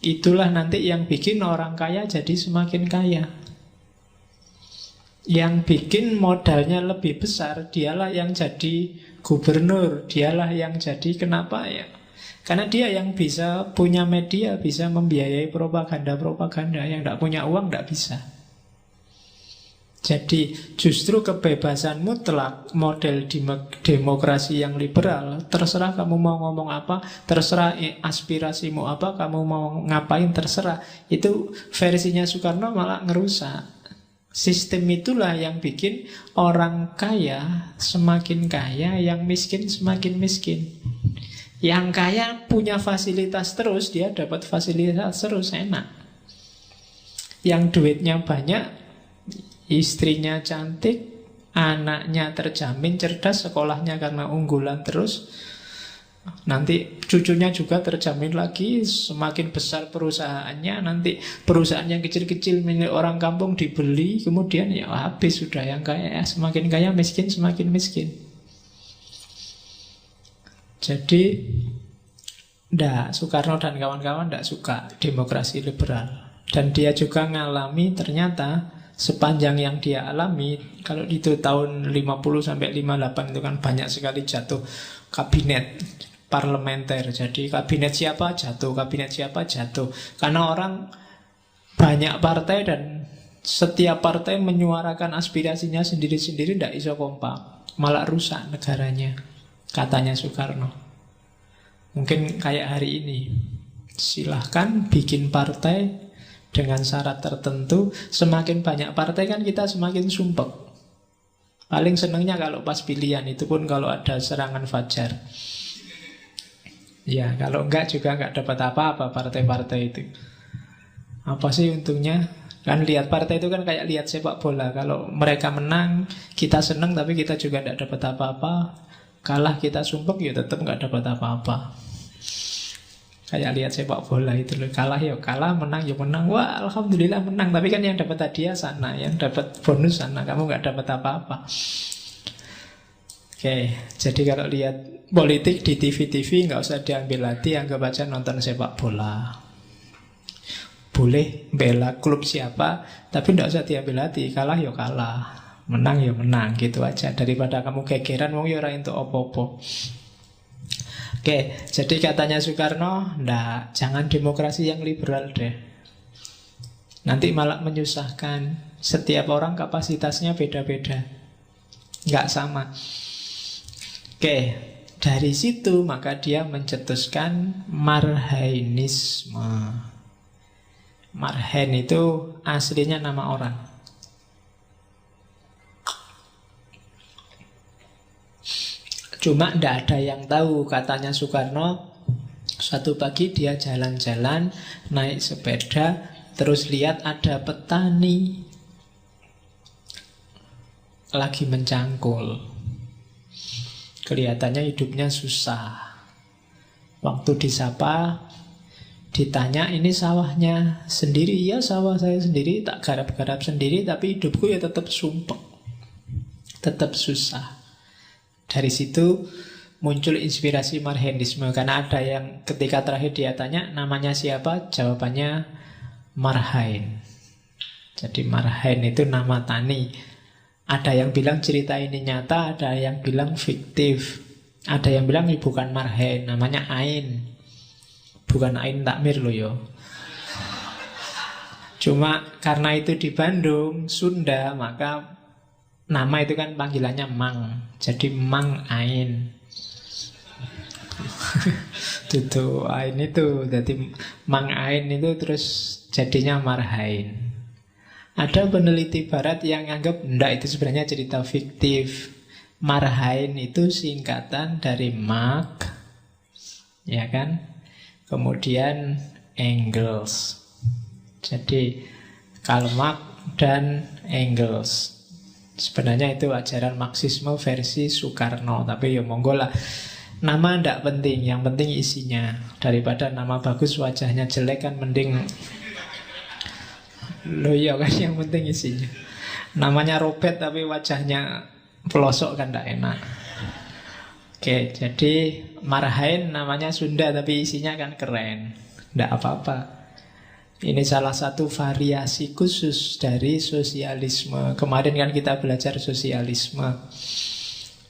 Itulah nanti yang bikin orang kaya jadi semakin kaya. Yang bikin modalnya lebih besar, dialah yang jadi gubernur, dialah yang jadi kenapa ya? Karena dia yang bisa punya media, bisa membiayai propaganda-propaganda. Yang tidak punya uang tidak bisa. Jadi justru kebebasan mutlak model demokrasi yang liberal, terserah kamu mau ngomong apa, terserah aspirasimu apa, kamu mau ngapain terserah. Itu versinya Soekarno malah ngerusak. Sistem itulah yang bikin orang kaya semakin kaya, yang miskin semakin miskin. Yang kaya punya fasilitas terus, dia dapat fasilitas terus, enak. Yang duitnya banyak, istrinya cantik, anaknya terjamin cerdas, sekolahnya karena unggulan terus. Nanti cucunya juga terjamin lagi, semakin besar perusahaannya. Nanti perusahaan yang kecil-kecil milik orang kampung dibeli, kemudian ya habis sudah yang kaya. Semakin kaya, miskin semakin miskin. Jadi Soekarno dan kawan-kawan tidak suka demokrasi liberal. Dan dia juga ngalami ternyata sepanjang yang dia alami, kalau itu tahun 50 sampai 58 itu kan banyak sekali jatuh kabinet parlementer. Jadi kabinet siapa jatuh, kabinet siapa jatuh. Karena orang banyak partai dan setiap partai menyuarakan aspirasinya sendiri-sendiri, tidak iso kompak, malah rusak negaranya, katanya Soekarno. Mungkin kayak hari ini, silahkan bikin partai dengan syarat tertentu. Semakin banyak partai kan kita semakin sumpek. Paling senengnya kalau pas pilihan, itu pun kalau ada serangan fajar. Ya kalau enggak juga enggak dapat apa-apa partai-partai itu. Apa sih untungnya? Kan lihat partai itu kan kayak lihat sepak bola. Kalau mereka menang kita seneng, tapi kita juga enggak dapat apa-apa. Kalah kita sumpek, ya tetap enggak dapat apa-apa. Kayak lihat sepak bola itu loh, kalah ya kalah, menang ya menang. Wah alhamdulillah menang, tapi kan yang dapat hadiah sana, yang dapat bonus sana, kamu nggak dapat apa-apa. Oke, jadi kalau lihat politik di TV-TV nggak usah diambil hati, anggap aja nonton sepak bola. Boleh bela klub siapa, tapi nggak usah diambil hati, kalah ya kalah, menang ya menang, gitu aja. Daripada kamu gegeran, wong ya ora entuk apa-apa. Oke, jadi katanya Soekarno, ndak, jangan demokrasi yang liberal deh. Nanti malah menyusahkan. Setiap orang kapasitasnya beda-beda, nggak sama. Oke, dari situ maka dia mencetuskan Marhainisme. Marhain itu aslinya nama orang. Cuma tidak ada yang tahu, katanya Soekarno. Suatu pagi dia jalan-jalan, naik sepeda, terus lihat ada petani lagi mencangkul. Kelihatannya hidupnya susah. Waktu disapa, ditanya, ini sawahnya sendiri? Ya sawah saya sendiri, tak garap-garap sendiri, tapi hidupku ya tetap sumpek, tetap susah. Dari situ muncul inspirasi Marxisme. Karena ada yang ketika terakhir dia tanya namanya siapa, jawabannya Marhain. Jadi Marhain itu nama tani. Ada yang bilang cerita ini nyata, ada yang bilang fiktif, ada yang bilang ini bukan Marhain, namanya Ain. Bukan Ain Takmir loh yo. Cuma karena itu di Bandung, Sunda, maka nama itu kan panggilannya Mang. Jadi Mang Ain. Tutu Ain itu. Jadi Mang Ain itu terus jadinya Marhain. Ada peneliti barat yang anggap enggak, itu sebenarnya cerita fiktif. Marhain itu singkatan dari Marx, ya kan? Kemudian Engels. Jadi Karl Marx dan Engels. Sebenarnya itu ajaran Marxisme versi Soekarno. Tapi ya monggo lah. Nama ndak penting, yang penting isinya. Daripada nama bagus wajahnya jelek kan mending. Loh iya kan, yang penting isinya. Namanya Robert tapi wajahnya pelosok kan ndak enak. Oke, jadi Marhain namanya Sunda tapi isinya kan keren. Ndak apa-apa. Ini salah satu variasi khusus dari sosialisme. Kemarin kan kita belajar sosialisme.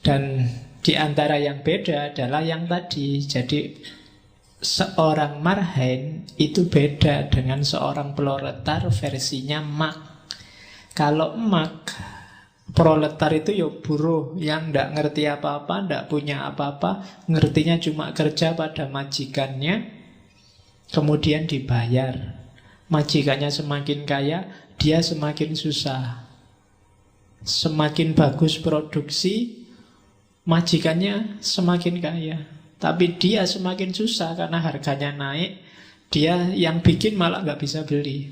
Dan di antara yang beda adalah yang tadi. Jadi seorang Marhain itu beda dengan seorang proletar versinya Marx. Kalau Marx, proletar itu ya buruh yang ndak ngerti apa-apa, ndak punya apa-apa, ngertinya cuma kerja pada majikannya, kemudian dibayar. Majikannya semakin kaya, dia semakin susah. Semakin bagus produksi, majikannya semakin kaya. Tapi dia semakin susah karena harganya naik. Dia yang bikin malah nggak bisa beli.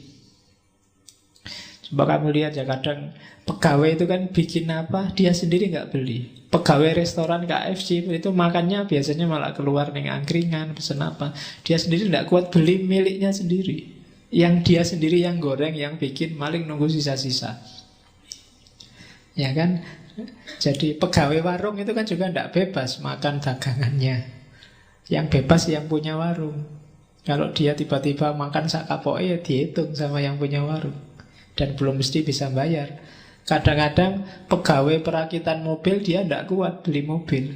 Coba kamu lihat ya, kadang pegawai itu kan bikin apa, dia sendiri nggak beli. Pegawai restoran KFC itu makannya biasanya malah keluar ning angkringan, pesen apa. Dia sendiri nggak kuat beli miliknya sendiri. Yang dia sendiri yang goreng, yang bikin, maling nunggu sisa-sisa. Ya kan? Jadi pegawai warung itu kan juga tidak bebas makan dagangannya. Yang bebas yang punya warung. Kalau dia tiba-tiba makan sak kapoke ya dihitung sama yang punya warung. Dan belum mesti bisa bayar. Kadang-kadang pegawai perakitan mobil dia tidak kuat beli mobil.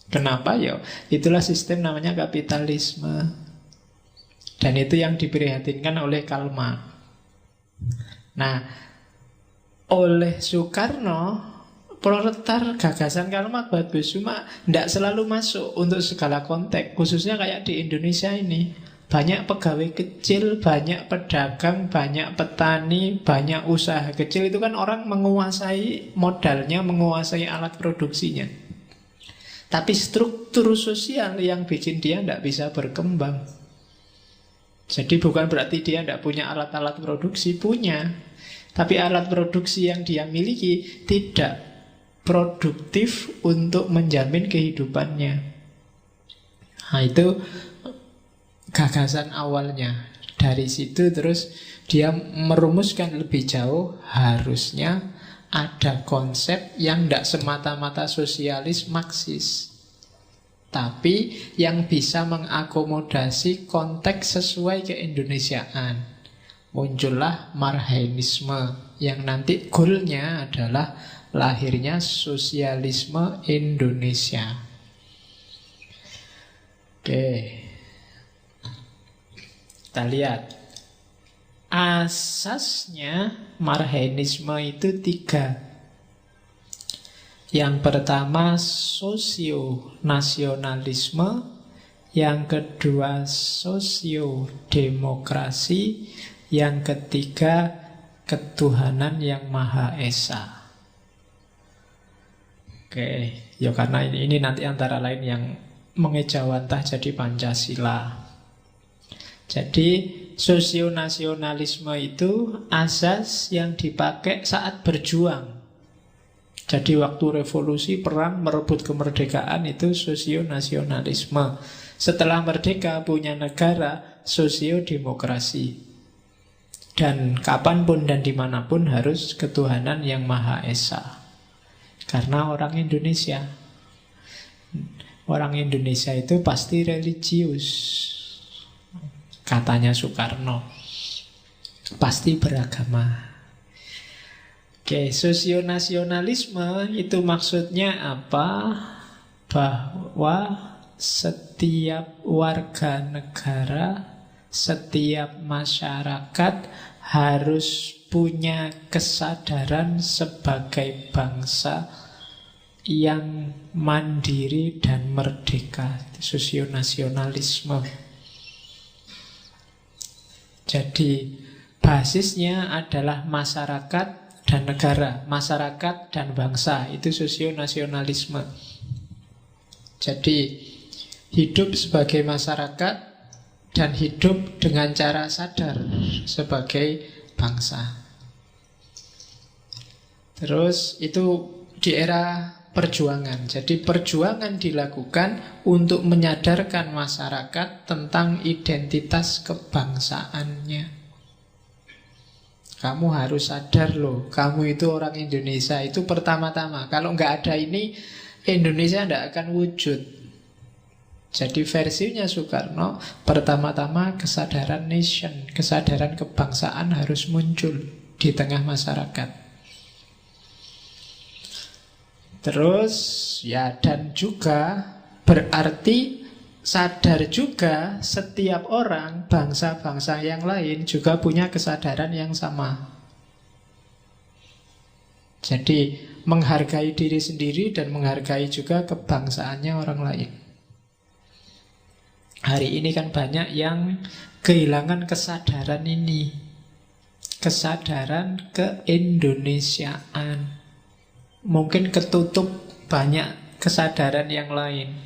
Kenapa ya? Itulah sistem namanya kapitalisme. Dan itu yang diprihatinkan oleh Karl Marx. Nah, oleh Soekarno, proletar gagasan Karl Marx bagus, cuma tidak selalu masuk untuk segala konteks. Khususnya kayak di Indonesia ini, banyak pegawai kecil, banyak pedagang, banyak petani, banyak usaha kecil. Itu kan orang menguasai modalnya, menguasai alat produksinya. Tapi struktur sosial yang bikin dia tidak bisa berkembang. Jadi bukan berarti dia tidak punya alat-alat produksi, punya. Tapi alat produksi yang dia miliki tidak produktif untuk menjamin kehidupannya. Nah itu gagasan awalnya. Dari situ terus dia merumuskan lebih jauh, harusnya ada konsep yang tidak semata-mata sosialis Marxis, tapi yang bisa mengakomodasi konteks sesuai keindonesiaan. Muncullah Marhainisme yang nanti goalnya adalah lahirnya sosialisme Indonesia. Oke, kita lihat. Asasnya Marhainisme itu 3. Yang pertama sosionasionalisme, yang kedua sosiodemokrasi, yang ketiga ketuhanan yang Maha Esa. Oke, ya karena ini nanti antara lain yang mengejawantah jadi Pancasila. Jadi sosionasionalisme itu asas yang dipakai saat berjuang. Jadi waktu revolusi, perang, merebut kemerdekaan itu sosionasionalisme. Setelah merdeka punya negara, sosiodemokrasi. Dan kapanpun dan dimanapun harus ketuhanan yang Maha Esa. Karena orang Indonesia. Orang Indonesia itu pasti religius. Katanya Soekarno. Pasti beragama. Oke, sosionasionalisme itu maksudnya apa? Bahwa setiap warga negara, setiap masyarakat harus punya kesadaran sebagai bangsa yang mandiri dan merdeka. Sosionasionalisme. Jadi basisnya adalah masyarakat dan negara, masyarakat dan bangsa. Itu sosionasionalisme. Jadi hidup sebagai masyarakat dan hidup dengan cara sadar sebagai bangsa. Terus itu di era perjuangan. Jadi perjuangan dilakukan untuk menyadarkan masyarakat tentang identitas kebangsaannya. Kamu harus sadar loh, kamu itu orang Indonesia. Itu pertama-tama. Kalau nggak ada ini, Indonesia tidak akan wujud. Jadi versinya Soekarno, pertama-tama kesadaran nation, kesadaran kebangsaan harus muncul di tengah masyarakat. Terus ya, dan juga berarti sadar juga setiap orang, bangsa-bangsa yang lain juga punya kesadaran yang sama. Jadi menghargai diri sendiri dan menghargai juga kebangsaannya orang lain. Hari ini kan banyak yang kehilangan kesadaran ini, kesadaran keindonesiaan. Mungkin ketutup banyak kesadaran yang lain.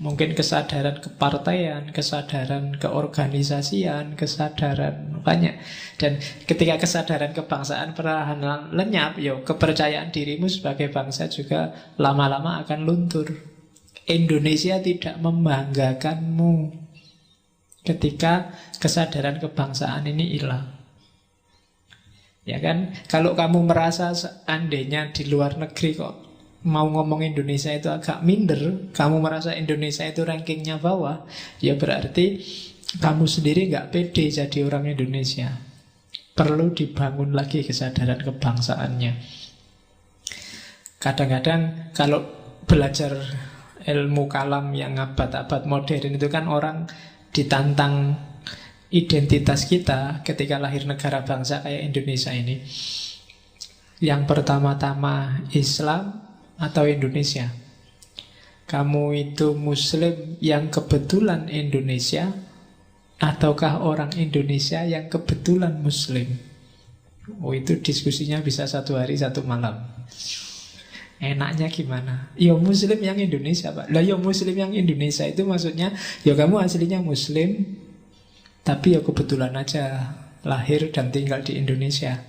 Mungkin kesadaran kepartaian, kesadaran keorganisasian, kesadaran banyak. Dan ketika kesadaran kebangsaan perlahan lenyap, kepercayaan dirimu sebagai bangsa juga lama-lama akan luntur. Indonesia tidak membanggakanmu ketika kesadaran kebangsaan ini hilang. Ya kan, kalau kamu merasa seandainya di luar negeri kok mau ngomong Indonesia itu agak minder, kamu merasa Indonesia itu rankingnya bawah, ya berarti kamu sendiri nggak pede jadi orang Indonesia. Perlu dibangun lagi kesadaran kebangsaannya. Kadang-kadang kalau belajar ilmu kalam yang abad-abad modern itu kan orang ditantang identitas kita ketika lahir negara bangsa kayak Indonesia ini. Yang pertama-tama Islam atau Indonesia? Kamu itu Muslim yang kebetulan Indonesia, ataukah orang Indonesia yang kebetulan Muslim? Oh, itu diskusinya bisa 1 hari 1 malam. Enaknya gimana? Ya Muslim yang Indonesia, Pak. Lah ya Muslim yang Indonesia itu maksudnya ya kamu aslinya Muslim, tapi ya kebetulan aja lahir dan tinggal di Indonesia.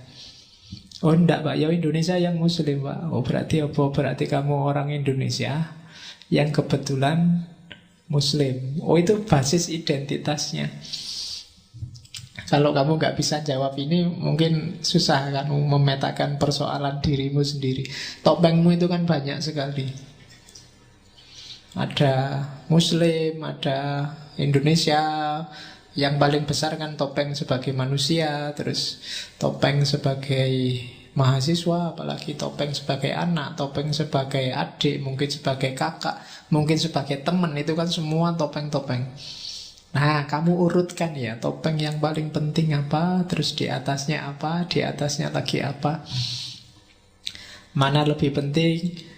Oh enggak Pak, ya Indonesia yang Muslim Pak. Oh berarti apa? Berarti kamu orang Indonesia yang kebetulan Muslim. Oh itu basis identitasnya. Kalau kamu nggak bisa jawab ini, mungkin susah kamu memetakan persoalan dirimu sendiri. Topengmu itu kan banyak sekali. Ada Muslim, ada Indonesia. Yang paling besar kan topeng sebagai manusia, terus topeng sebagai mahasiswa, apalagi topeng sebagai anak, topeng sebagai adik, mungkin sebagai kakak, mungkin sebagai teman. Itu kan semua topeng-topeng. Nah, kamu urutkan ya, topeng yang paling penting apa, terus di atasnya apa, di atasnya lagi apa. Mana lebih penting?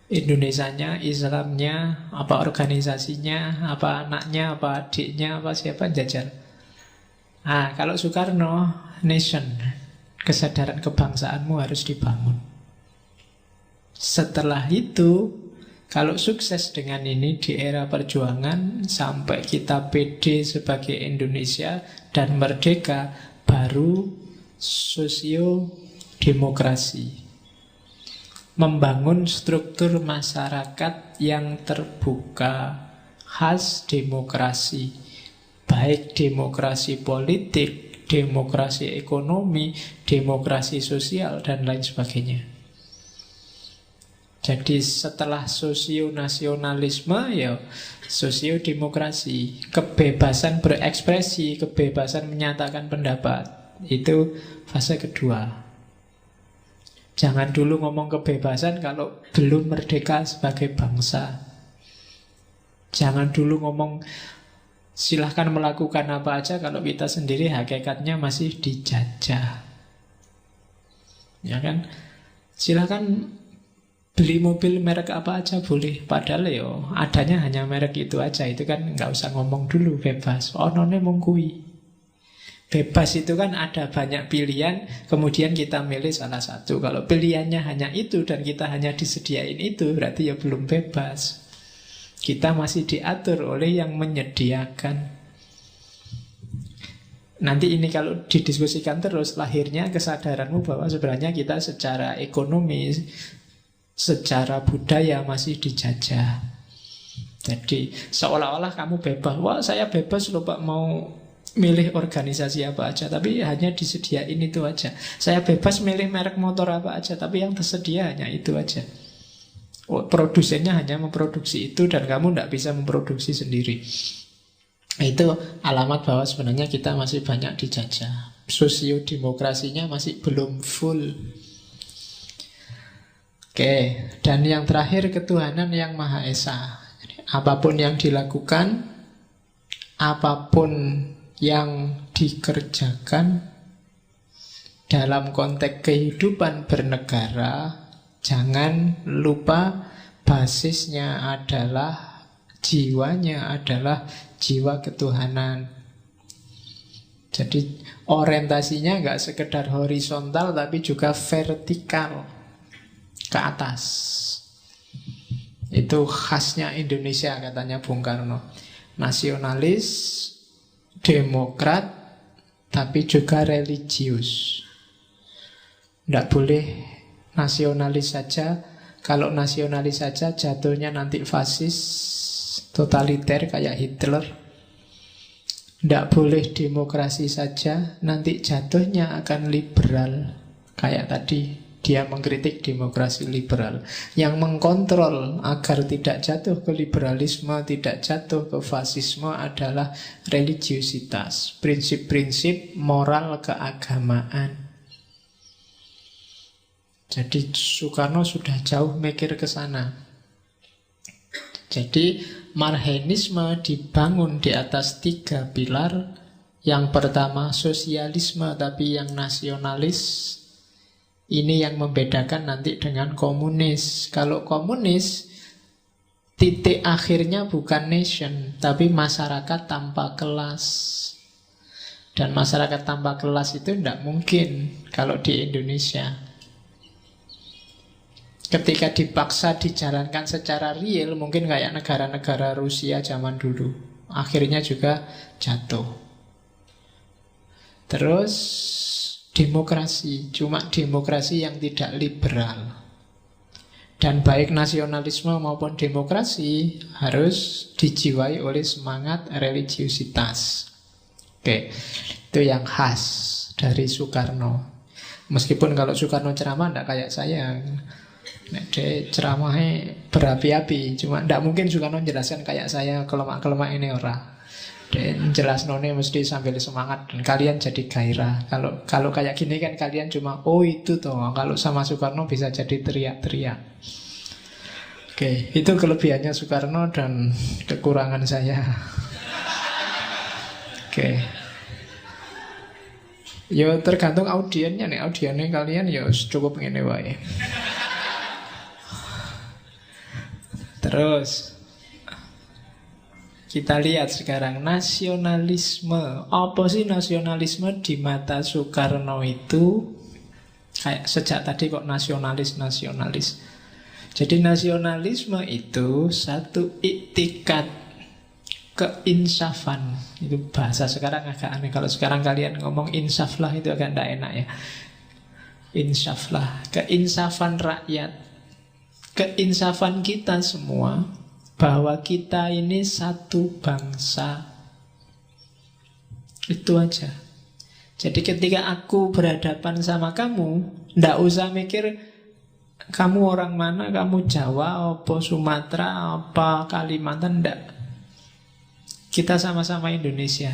Indonesianya, Islamnya, apa organisasinya, apa anaknya, apa adiknya, apa siapa jajal. Nah, kalau Soekarno, nation, kesadaran kebangsaanmu harus dibangun. Setelah itu, kalau sukses dengan ini di era perjuangan, sampai kita pede sebagai Indonesia dan merdeka, baru sosiodemokrasi. Membangun struktur masyarakat yang terbuka, khas demokrasi. Baik demokrasi politik, demokrasi ekonomi, demokrasi sosial, dan lain sebagainya. Jadi setelah sosionasionalisme, ya sosiodemokrasi. Kebebasan berekspresi, kebebasan menyatakan pendapat. Itu fase kedua. Jangan dulu ngomong kebebasan kalau belum merdeka sebagai bangsa. Jangan dulu ngomong silahkan melakukan apa aja kalau kita sendiri hakikatnya masih dijajah. Ya kan? Silahkan beli mobil merek apa aja boleh. Padahal adanya hanya merek itu aja. Itu kan nggak usah ngomong dulu, bebas. Onone mung kuwi. Bebas itu kan ada banyak pilihan, kemudian kita milih salah satu. Kalau pilihannya hanya itu dan kita hanya disediain itu, berarti ya belum bebas. Kita masih diatur oleh yang menyediakan. Nanti ini kalau didiskusikan terus, lahirnya kesadaranmu bahwa sebenarnya kita secara ekonomi, secara budaya masih dijajah. Jadi seolah-olah kamu bebas. Wah, saya bebas loh Pak, mau milih organisasi apa aja, tapi hanya disediain itu aja. Saya bebas milih merek motor apa aja, tapi yang tersedia hanya itu aja. Produsennya hanya memproduksi itu dan kamu tidak bisa memproduksi sendiri. Itu alamat bahwa sebenarnya kita masih banyak dijajah. Sosiodemokrasinya masih belum full. Oke, dan yang terakhir ketuhanan yang Maha Esa. Apapun yang dilakukan, apapun yang dikerjakan dalam konteks kehidupan bernegara, jangan lupa basisnya adalah, jiwanya adalah jiwa ketuhanan. Jadi orientasinya nggak sekedar horizontal tapi juga vertikal ke atas. Itu khasnya Indonesia katanya Bung Karno. Nasionalis, demokrat, tapi juga religius. Tidak boleh nasionalis saja. Kalau nasionalis saja jatuhnya nanti fasis, totaliter kayak Hitler. Tidak boleh demokrasi saja, nanti jatuhnya akan liberal. Kayak tadi dia mengkritik demokrasi liberal. Yang mengkontrol agar tidak jatuh ke liberalisme, tidak jatuh ke fasisme adalah religiusitas, prinsip-prinsip moral keagamaan. Jadi Soekarno sudah jauh mikir ke sana. Jadi Marxisme dibangun di atas 3 pilar. Yang pertama sosialisme, tapi yang nasionalis. Ini yang membedakan nanti dengan komunis. Kalau komunis, titik akhirnya bukan nation, tapi masyarakat tanpa kelas. Dan masyarakat tanpa kelas itu tidak mungkin kalau di Indonesia. Ketika dipaksa dijalankan secara real, mungkin kayak negara-negara Rusia zaman dulu. Akhirnya juga jatuh. Terus demokrasi, cuma demokrasi yang tidak liberal. Dan baik nasionalisme maupun demokrasi harus dijiwai oleh semangat religiusitas. Oke, itu yang khas dari Soekarno. Meskipun kalau Soekarno ceramah tidak kayak saya. Dia ceramahnya berapi-api. Cuma tidak mungkin Soekarno menjelaskan kayak saya kelemak-kelemak ini orang. Dan jelas none mesti sambil semangat dan kalian jadi gairah. Kalau kayak gini kan kalian cuma oh itu toh. Kalau sama Soekarno bisa jadi teriak-teriak. Oke, itu kelebihannya Soekarno dan kekurangan saya. Oke. Yo tergantung audiennya nih. Audiennya kalian ya cukup ngene wae. Terus kita lihat sekarang nasionalisme. Apa sih nasionalisme di mata Soekarno itu? Kayak sejak tadi kok nasionalis. Jadi nasionalisme itu satu iktikat keinsafan. Itu bahasa sekarang agak aneh. Kalau sekarang kalian ngomong insaf lah itu agak tidak enak ya. Insaf lah, keinsafan rakyat. Keinsafan kita semua bahwa kita ini satu bangsa. Itu aja. Jadi ketika aku berhadapan sama kamu, ndak usah mikir kamu orang mana, kamu Jawa, apa Sumatera, apa Kalimantan, ndak. Kita sama-sama Indonesia.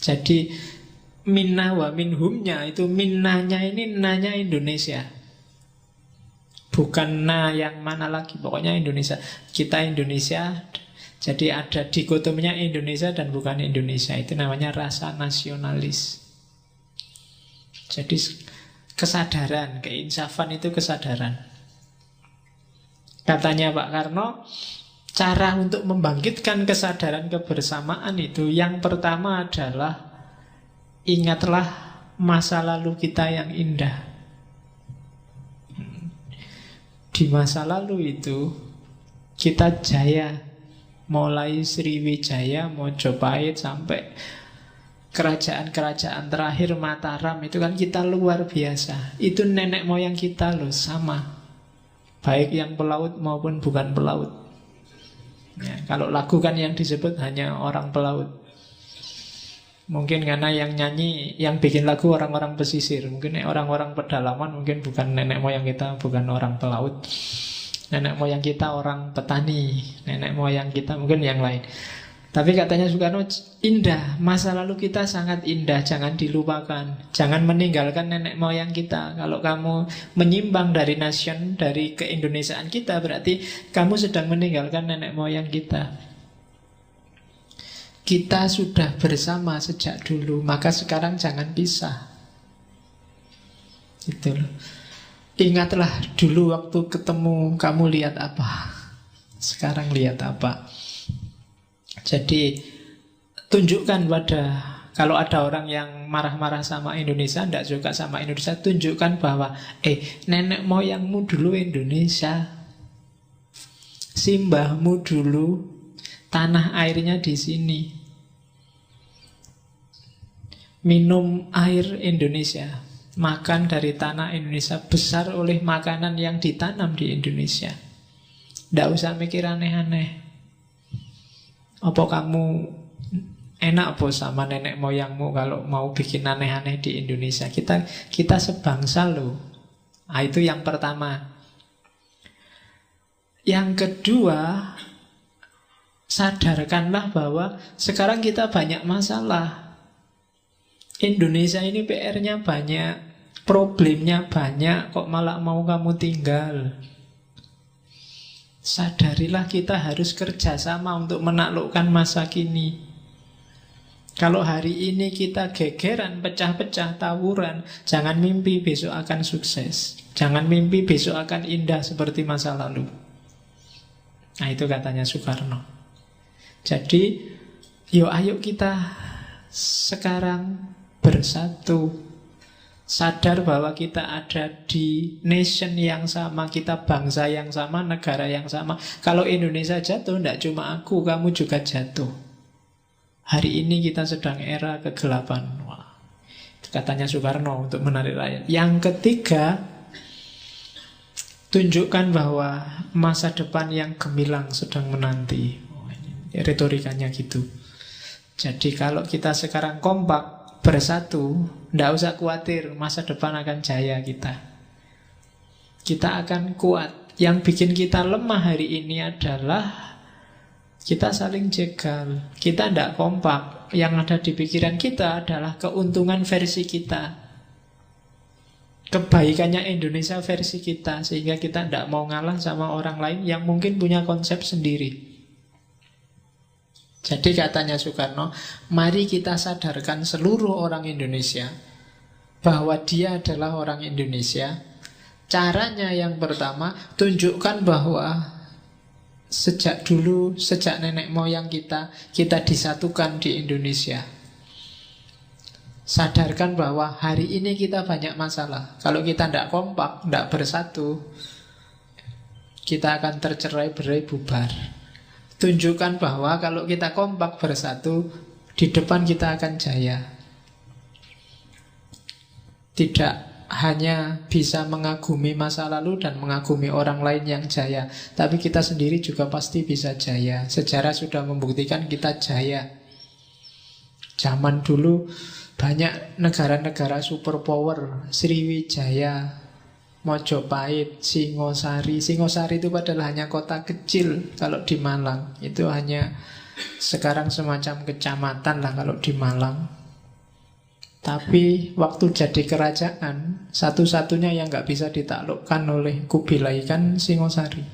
Jadi minna wa minhumnya itu minnanya ini nanya Indonesia. Bukan nah yang mana lagi, pokoknya Indonesia. Kita Indonesia. Jadi ada dikotominya Indonesia dan bukan Indonesia. Itu namanya rasa nasionalis. Jadi kesadaran, keinsafan itu kesadaran. Katanya Pak Karno, cara untuk membangkitkan kesadaran kebersamaan itu yang pertama adalah ingatlah masa lalu kita yang indah. Di masa lalu itu kita jaya, mulai Sriwijaya, Mojopahit sampai kerajaan-kerajaan terakhir Mataram, itu kan kita luar biasa. Itu nenek moyang kita loh, sama. Baik yang pelaut maupun bukan pelaut. Ya, kalau lagu kan yang disebut hanya orang pelaut. Mungkin karena yang nyanyi, yang bikin lagu orang-orang pesisir. Mungkin orang-orang pedalaman, mungkin bukan nenek moyang kita, bukan orang pelaut. Nenek moyang kita orang petani. Nenek moyang kita mungkin yang lain. Tapi katanya Soekarno, indah, masa lalu kita sangat indah, jangan dilupakan. Jangan meninggalkan nenek moyang kita. Kalau kamu menyimpang dari nation, dari keindonesiaan kita, berarti kamu sedang meninggalkan nenek moyang kita. Kita sudah bersama sejak dulu, maka sekarang jangan pisah. Gitu loh. Ingatlah dulu waktu ketemu, kamu lihat apa, sekarang lihat apa. Jadi tunjukkan pada, kalau ada orang yang marah-marah sama Indonesia, tidak suka sama Indonesia, tunjukkan bahwa nenek moyangmu dulu Indonesia, simbahmu dulu tanah airnya di sini, minum air Indonesia, makan dari tanah Indonesia, besar oleh makanan yang ditanam di Indonesia. Tidak usah mikir aneh-aneh. Apa kamu enak apa sama nenek moyangmu kalau mau bikin aneh-aneh di Indonesia? Kita sebangsa loh. Nah, itu yang pertama. Yang kedua, sadarkanlah bahwa sekarang kita banyak masalah. Indonesia ini PR-nya banyak, problemnya banyak, kok malah mau kamu tinggal? Sadarilah kita harus kerjasama untuk menaklukkan masa kini. Kalau hari ini kita gegeran, pecah-pecah, tawuran, jangan mimpi besok akan sukses. Jangan mimpi besok akan indah seperti masa lalu. Nah, itu katanya Soekarno. Jadi, ayo kita sekarang bersatu. Sadar bahwa kita ada di nation yang sama, kita bangsa yang sama, negara yang sama. Kalau Indonesia jatuh, tidak cuma aku, kamu juga jatuh. Hari ini kita sedang era kegelapan. Wah, itu katanya Soekarno untuk menarik rakyat. Yang ketiga, tunjukkan bahwa masa depan yang gemilang sedang menanti. Retorikanya gitu. Jadi kalau kita sekarang kompak, bersatu, tidak usah khawatir, masa depan akan jaya kita. Kita akan kuat. Yang bikin kita lemah hari ini adalah kita saling jegal, kita tidak kompak. Yang ada di pikiran kita adalah keuntungan versi kita, kebaikannya Indonesia versi kita, sehingga kita tidak mau ngalah sama orang lain yang mungkin punya konsep sendiri. Jadi katanya Soekarno, mari kita sadarkan seluruh orang Indonesia bahwa dia adalah orang Indonesia. Caranya yang pertama, tunjukkan bahwa sejak dulu, sejak nenek moyang kita disatukan di Indonesia. Sadarkan bahwa hari ini kita banyak masalah. Kalau kita tidak kompak, tidak bersatu, kita akan tercerai-berai, bubar. Tunjukkan bahwa kalau kita kompak bersatu, di depan kita akan jaya. Tidak hanya bisa mengagumi masa lalu dan mengagumi orang lain yang jaya, tapi kita sendiri juga pasti bisa jaya. Sejarah sudah membuktikan kita jaya. Zaman dulu banyak negara-negara superpower, Sriwijaya, Mojopahit, Singosari. Singosari itu padahal hanya kota kecil kalau di Malang. Itu hanya sekarang semacam kecamatan lah kalau di Malang. Tapi waktu jadi kerajaan, satu-satunya yang nggak bisa ditaklukkan oleh Kubilai Khan Singosari.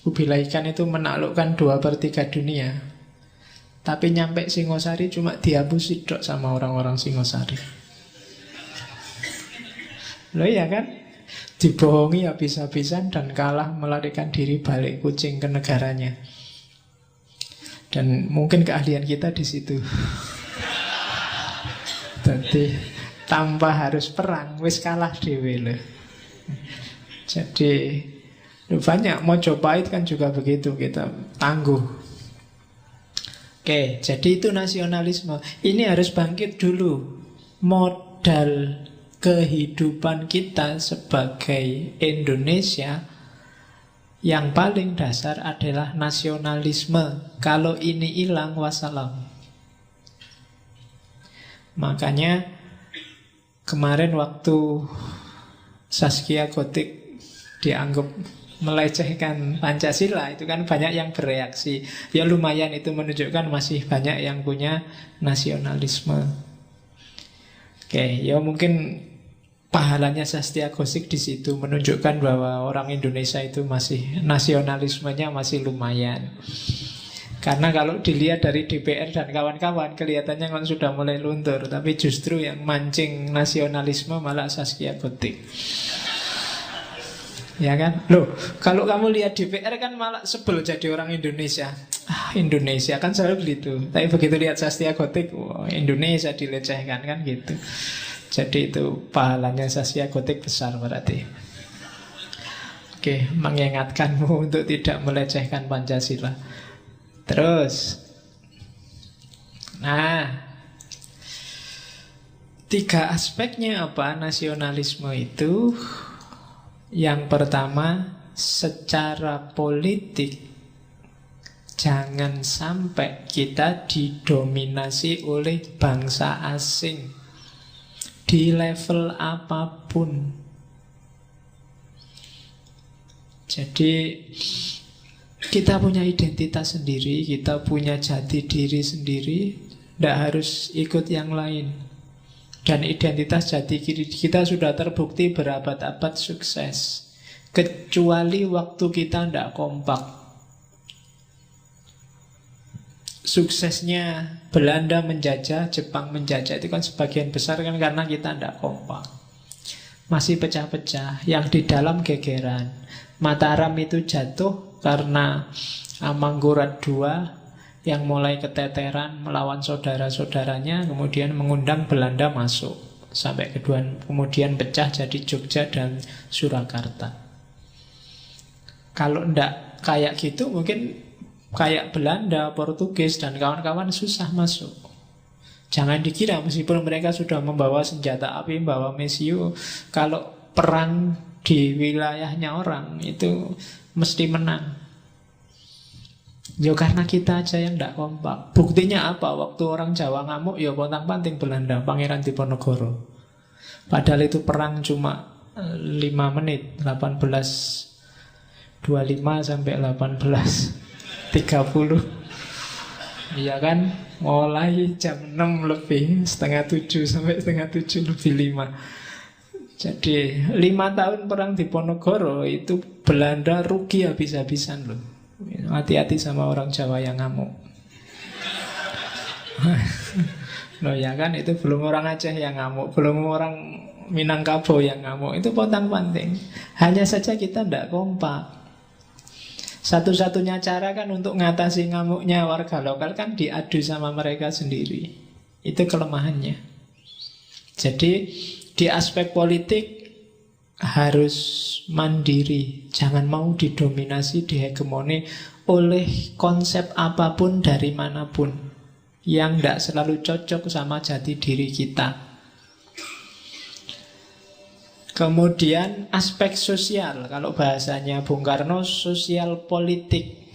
Kubilai Khan itu menaklukkan 2/3 dunia. Tapi nyampe Singosari cuma dihapus sidok sama orang-orang Singosari. Loh ya kan? Dibohongi habis-habisan dan kalah melarikan diri balik kucing ke negaranya. Dan mungkin keahlian kita di situ. Jadi tanpa harus perang, wis kalah dhewe lho. Jadi banyak Mojopahit kan juga begitu, kita tangguh. Oke, jadi itu nasionalisme. Ini harus bangkit dulu. Modal kehidupan kita sebagai Indonesia yang paling dasar adalah nasionalisme. Kalau ini hilang, wassalam. Makanya kemarin waktu Zaskia Gotik dianggap melecehkan Pancasila, itu kan banyak yang bereaksi. Ya lumayan, itu menunjukkan masih banyak yang punya nasionalisme. Oke, ya mungkin pahalanya Zaskia Gotik di situ, menunjukkan bahwa orang Indonesia itu masih nasionalismenya masih lumayan. Karena kalau dilihat dari DPR dan kawan-kawan, kelihatannya kan sudah mulai luntur. Tapi justru yang mancing nasionalisme malah Zaskia Gotik. Ya kan? Loh, kalau kamu lihat DPR kan malah sebel jadi orang Indonesia. Indonesia kan selalu gitu. Tapi begitu lihat Zaskia Gotik, Indonesia dilecehkan kan gitu. Jadi itu pahalanya Zaskia Gotik besar berarti. Oke, mengingatkanmu untuk tidak melecehkan Pancasila. Terus, nah, 3 aspeknya apa nasionalisme itu? Yang pertama, secara politik jangan sampai kita didominasi oleh bangsa asing di level apapun. Jadi kita punya identitas sendiri, kita punya jati diri sendiri, tidak harus ikut yang lain. Dan identitas jati diri kita sudah terbukti berabad-abad sukses. Kecuali waktu kita tidak kompak. Suksesnya Belanda menjajah, Jepang menjajah, itu kan sebagian besar kan karena kita tidak kompak. Masih pecah-pecah, yang di dalam gegeran. Mataram itu jatuh karena Amangkurat II yang mulai keteteran melawan saudara-saudaranya, kemudian mengundang Belanda masuk. Sampai kemudian pecah jadi Jogja dan Surakarta. Kalau ndak kayak gitu, mungkin kayak Belanda, Portugis, dan kawan-kawan susah masuk. Jangan dikira meskipun mereka sudah membawa senjata api, membawa mesiu, kalau perang di wilayahnya orang itu mesti menang. Ya karena kita aja yang tidak kompak. Buktinya apa? Waktu orang Jawa ngamuk, ya pontang-panting Belanda, Pangeran Diponegoro. Padahal itu perang cuma 5 menit, 1825 sampai 1830. Iya kan? Mulai jam 6 lebih, setengah 7 sampai setengah 7 lebih 5. Jadi 5 tahun perang Diponegoro itu Belanda rugi habis-habisan loh. Hati-hati sama orang Jawa yang ngamuk. Loh ya kan, itu belum orang Aceh yang ngamuk, belum orang Minangkabau yang ngamuk. Itu pontang-panting. Hanya saja kita tidak kompak. Satu-satunya cara kan untuk ngatasi ngamuknya warga lokal kan diadu sama mereka sendiri. Itu kelemahannya. Jadi di aspek politik harus mandiri, jangan mau didominasi, dihegemoni oleh konsep apapun dari manapun yang tidak selalu cocok sama jati diri kita. Kemudian aspek sosial, kalau bahasanya Bung Karno, sosial politik.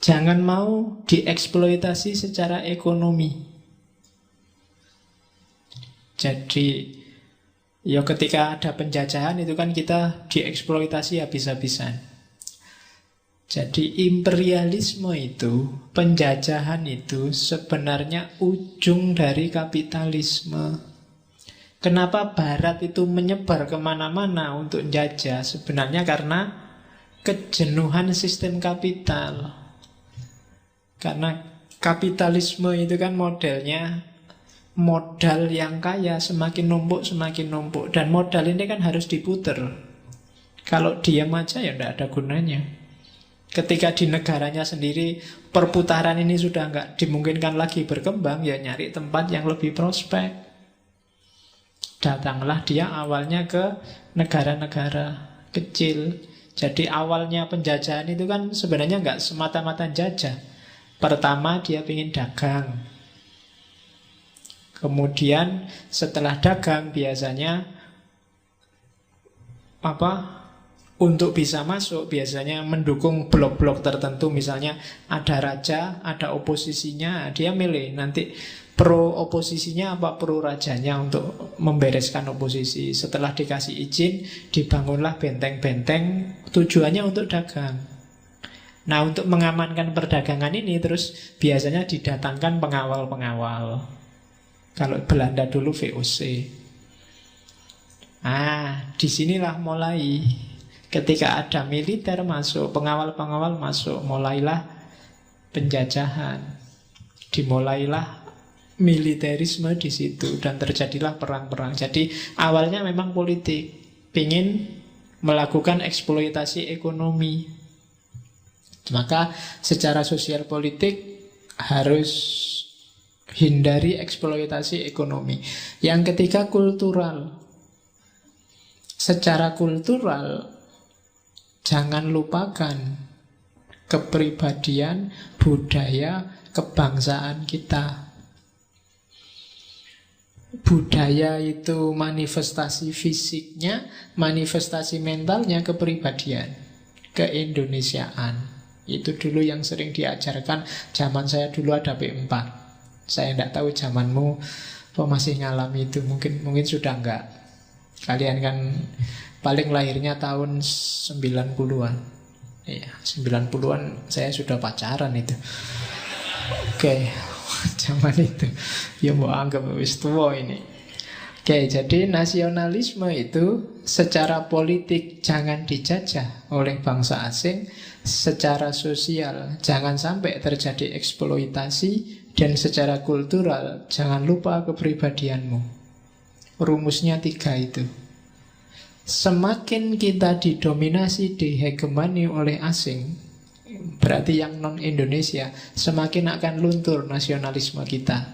Jangan mau dieksploitasi secara ekonomi. Jadi ya ketika ada penjajahan itu kan kita dieksploitasi habis-habisan. Jadi imperialisme itu, penjajahan itu sebenarnya ujung dari kapitalisme. Kenapa Barat itu menyebar kemana-mana untuk jajah? Sebenarnya karena kejenuhan sistem kapital. Karena kapitalisme itu kan modelnya modal yang kaya semakin numpuk semakin numpuk. Dan modal ini kan harus diputer. Kalau diam aja ya tidak ada gunanya. Ketika di negaranya sendiri perputaran ini sudah nggak dimungkinkan lagi berkembang, ya nyari tempat yang lebih prospek. Datanglah dia awalnya ke negara-negara kecil. Jadi awalnya penjajahan itu kan sebenarnya nggak semata-mata jajah. Pertama dia ingin dagang. Kemudian setelah dagang biasanya untuk bisa masuk biasanya mendukung blok-blok tertentu. Misalnya ada raja, ada oposisinya, dia milih nanti pro oposisinya apa pro rajanya untuk membereskan oposisi. Setelah dikasih izin, dibangunlah benteng-benteng, tujuannya untuk dagang. Nah, untuk mengamankan perdagangan ini terus biasanya didatangkan pengawal-pengawal. Kalau Belanda dulu VOC. Disinilah mulai ketika ada militer masuk, pengawal-pengawal masuk, mulailah penjajahan, dimulailah militerisme di situ dan terjadilah perang-perang. Jadi awalnya memang politik, pingin melakukan eksploitasi ekonomi. Maka secara sosial politik harus hindari eksploitasi ekonomi. Yang ketiga kultural. Secara kultural jangan lupakan kepribadian, budaya, kebangsaan kita. Budaya itu manifestasi fisiknya, manifestasi mentalnya kepribadian, keindonesiaan. Itu dulu yang sering diajarkan. Zaman saya dulu ada P4. Saya tidak tahu zamanmu apa masih ngalami itu. Mungkin sudah enggak. Kalian kan paling lahirnya tahun 90-an. Iya, 90-an saya sudah pacaran itu. Oke, zaman itu. Ya mau anggap wis tua ini. Oke, jadi nasionalisme itu secara politik jangan dijajah oleh bangsa asing. Secara sosial jangan sampai terjadi eksploitasi. Dan secara kultural jangan lupa kepribadianmu. Rumusnya 3 itu. Semakin kita didominasi, dihegemani oleh asing, berarti yang non-Indonesia, semakin akan luntur nasionalisme kita.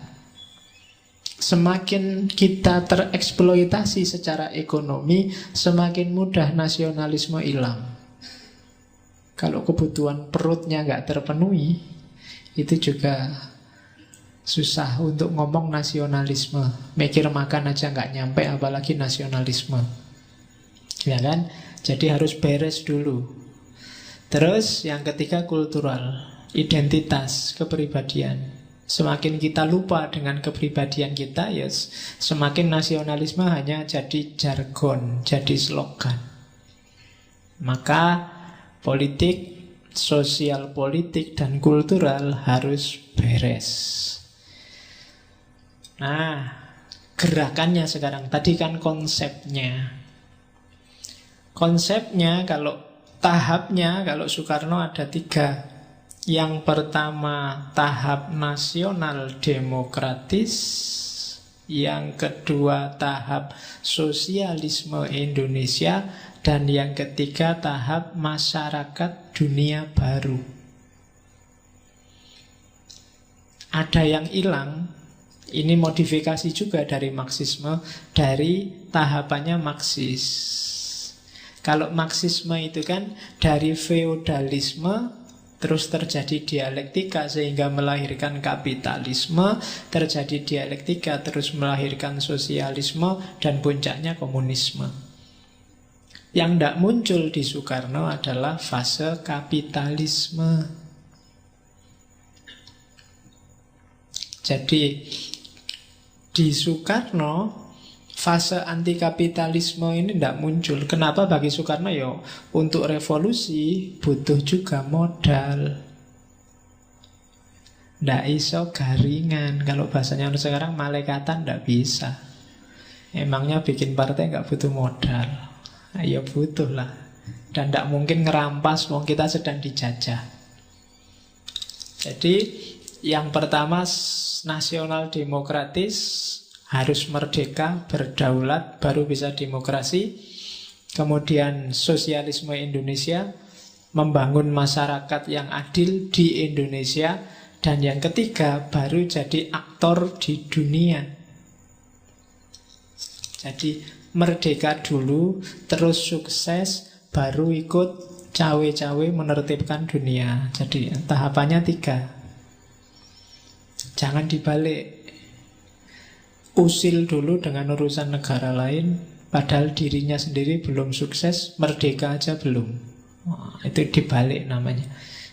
Semakin kita tereksploitasi secara ekonomi, semakin mudah nasionalisme hilang. Kalau kebutuhan perutnya nggak terpenuhi, itu juga susah untuk ngomong nasionalisme. Mikir makan aja nggak nyampe, apalagi nasionalisme. Ya kan? Jadi harus beres dulu. Terus yang ketiga kultural, identitas, kepribadian. Semakin kita lupa dengan kepribadian kita, ya semakin nasionalisme hanya jadi jargon, jadi slogan. Maka politik, sosial politik dan kultural harus beres. Nah, gerakannya sekarang. Tadi kan konsepnya. Konsepnya kalau tahapnya, kalau Soekarno ada 3. Yang pertama tahap nasional demokratis. Yang kedua tahap sosialisme Indonesia. Dan yang ketiga tahap masyarakat dunia baru. Ada yang hilang. Ini modifikasi juga dari Marxisme, dari tahapannya Marxis. Kalau Marxisme itu kan dari feodalisme, terus terjadi dialektika sehingga melahirkan kapitalisme, terjadi dialektika terus melahirkan sosialisme, dan puncaknya komunisme. Yang tidak muncul di Soekarno adalah fase kapitalisme. Jadi di Soekarno fase anti-kapitalisme ini tidak muncul. Kenapa bagi Soekarno? Ya, untuk revolusi butuh juga modal. Tidak iso garingan. Kalau bahasanya sekarang malaikatan tidak bisa. Emangnya bikin partai nggak butuh modal? Ya butuh lah. Dan tidak mungkin ngerampas wong kita sedang dijajah. Jadi yang pertama nasional demokratis, harus merdeka, berdaulat, baru bisa demokrasi. Kemudian sosialisme Indonesia, membangun masyarakat yang adil di Indonesia. Dan yang ketiga, baru jadi aktor di dunia. Jadi merdeka dulu, terus sukses, baru ikut cawe-cawe menertibkan dunia. Jadi tahapannya 3. Jangan dibalik. Usil dulu dengan urusan negara lain, padahal dirinya sendiri belum sukses, merdeka aja belum. Wah, itu dibalik namanya.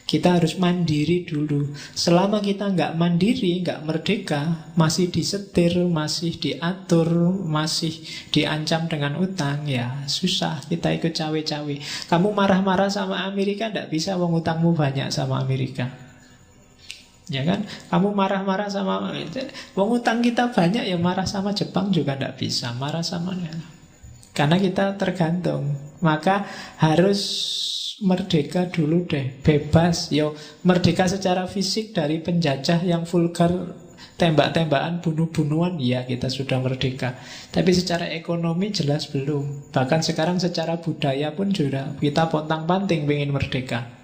Kita harus mandiri dulu. Selama kita nggak mandiri, nggak merdeka, masih disetir, masih diatur, masih diancam dengan utang, ya susah, kita ikut cawe-cawe. Kamu marah-marah sama Amerika, nggak bisa, wong utangmu banyak sama Amerika. Ya kan? Kamu marah-marah sama wong utang kita banyak, ya marah sama Jepang juga nggak bisa. Marah sama, karena kita tergantung. Maka harus merdeka dulu deh, bebas. Yo, merdeka secara fisik dari penjajah yang vulgar, tembak-tembakan, bunuh-bunuhan, ya kita sudah merdeka. Tapi secara ekonomi jelas belum. Bahkan sekarang secara budaya pun sudah kita pontang-panting pengen merdeka.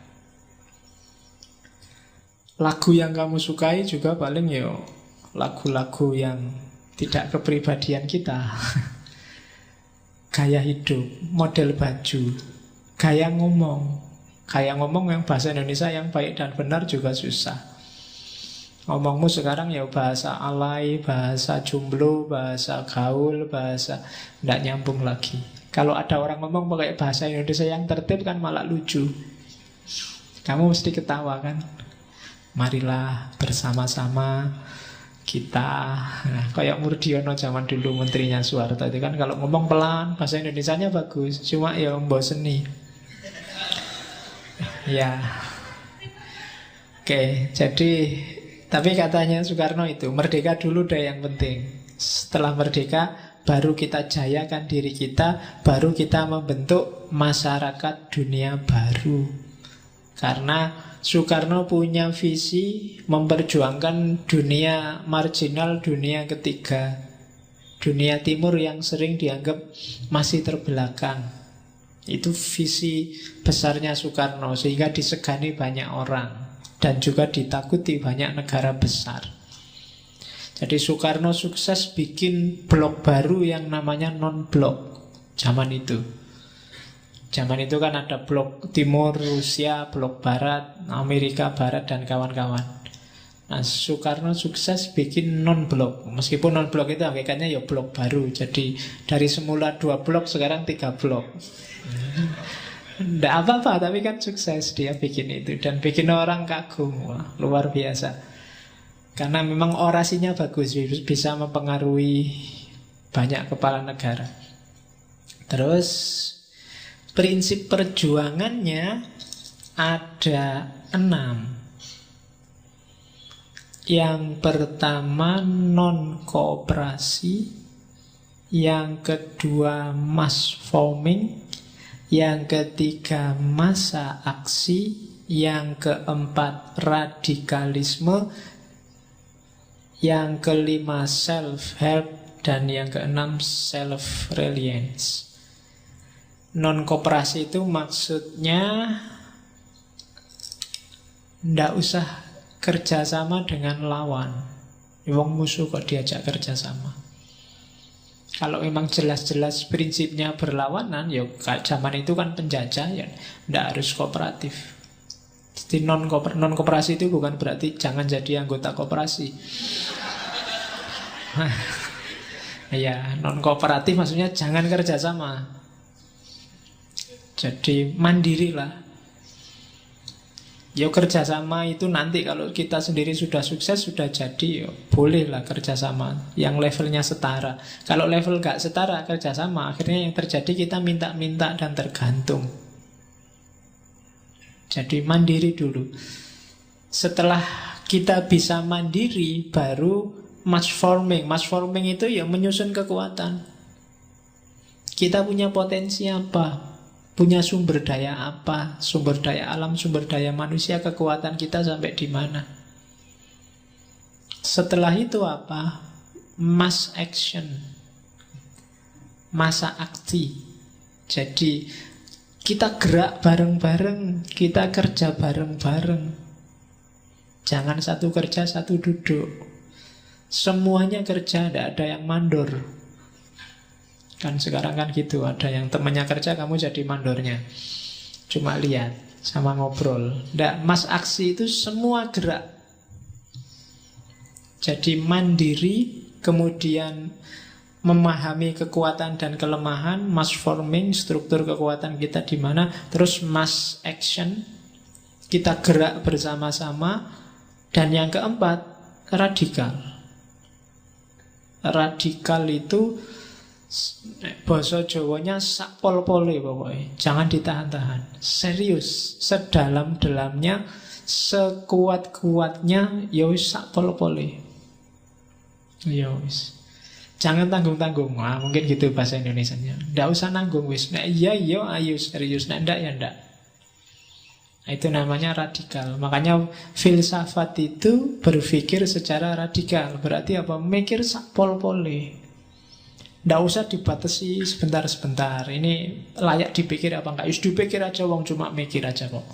Lagu yang kamu sukai juga paling yo lagu-lagu yang tidak kepribadian kita. Gaya hidup, model baju, gaya ngomong. Gaya ngomong yang bahasa Indonesia yang baik dan benar juga susah. Ngomongmu sekarang ya bahasa alay, bahasa jomblo, bahasa gaul, bahasa tidak nyambung lagi. Kalau ada orang ngomong pakai bahasa Indonesia yang tertib kan malah lucu. Kamu mesti ketawa kan. Marilah bersama-sama kita, kayak Murdiono zaman dulu menterinya Soeharto itu kan, kalau ngomong pelan bahasa Indonesianya bagus, cuma ya mboseni. Ya, oke, jadi tapi katanya Soekarno itu merdeka dulu deh yang penting. Setelah merdeka baru kita jayakan diri kita, baru kita membentuk masyarakat dunia baru. Karena Soekarno punya visi memperjuangkan dunia marginal, dunia ketiga, dunia timur yang sering dianggap masih terbelakang. Itu visi besarnya Soekarno, sehingga disegani banyak orang dan juga ditakuti banyak negara besar. Jadi Soekarno sukses bikin blok baru yang namanya non-blok zaman itu. Zaman itu kan ada blok timur, Rusia, blok barat, Amerika Barat, dan kawan-kawan. Nah, Soekarno sukses bikin non-blok. Meskipun non-blok itu hakikatnya ya blok baru. Jadi dari semula 2 blok, sekarang 3 blok. Nggak apa-apa, tapi kan sukses dia bikin itu. Dan bikin orang kagum. Wah, luar biasa. Karena memang orasinya bagus, bisa mempengaruhi banyak kepala negara. Terus prinsip perjuangannya ada 6. Yang pertama non-kooperasi, yang kedua mass forming, yang ketiga massa aksi, yang keempat radikalisme, yang kelima self-help, dan yang keenam self-reliance. Non-kooperasi itu maksudnya ndak usah kerjasama dengan lawan. Wong musuh kok diajak kerjasama. Kalau memang jelas-jelas prinsipnya berlawanan, ya zaman itu kan penjajah, ya ndak harus kooperatif. Jadi non-kooperasi itu bukan berarti jangan jadi anggota koperasi. Ya, non-kooperatif maksudnya jangan kerjasama. Jadi mandirilah. Ya kerjasama itu nanti kalau kita sendiri sudah sukses, sudah jadi, ya bolehlah kerjasama yang levelnya setara. Kalau level gak setara kerjasama, akhirnya yang terjadi kita minta-minta dan tergantung. Jadi mandiri dulu. Setelah kita bisa mandiri, baru mass forming. Mass forming itu ya menyusun kekuatan. Kita punya potensi apa? Punya sumber daya apa? Sumber daya alam, sumber daya manusia, kekuatan kita sampai di mana? Setelah itu apa? Mass action, massa aksi. Jadi Kita gerak bareng-bareng, kita kerja bareng-bareng. Jangan satu kerja, satu duduk. Semuanya kerja, tidak ada yang mandor. Kan sekarang kan gitu, ada yang temannya kerja, kamu jadi mandornya. Cuma lihat, sama ngobrol. Nggak, Mas Aksi itu semua gerak. Jadi mandiri, kemudian memahami kekuatan dan kelemahan, mass forming, struktur kekuatan kita di mana, terus mass action, kita gerak bersama-sama, dan yang keempat, radikal. Radikal itu bahasa Jawanya sak pol-pole pokoknya, jangan ditahan-tahan, serius, sedalam-dalamnya, sekuat-kuatnya, ya wis sak pol-pole, ya wis. Jangan tanggung-tanggung. Wah, mungkin gitu bahasa Indonesianya. Nggak usah nanggung wis. Nah, iya, ayo serius. Nah, enggak ya enggak. Nah, itu namanya radikal. Makanya filsafat itu berpikir secara radikal. Berarti apa? Mikir sak pol-pole. Nggak usah dibatasi sebentar-sebentar. Ini layak dipikir apa enggak? Dipikir aja, wong cuma mikir aja kok.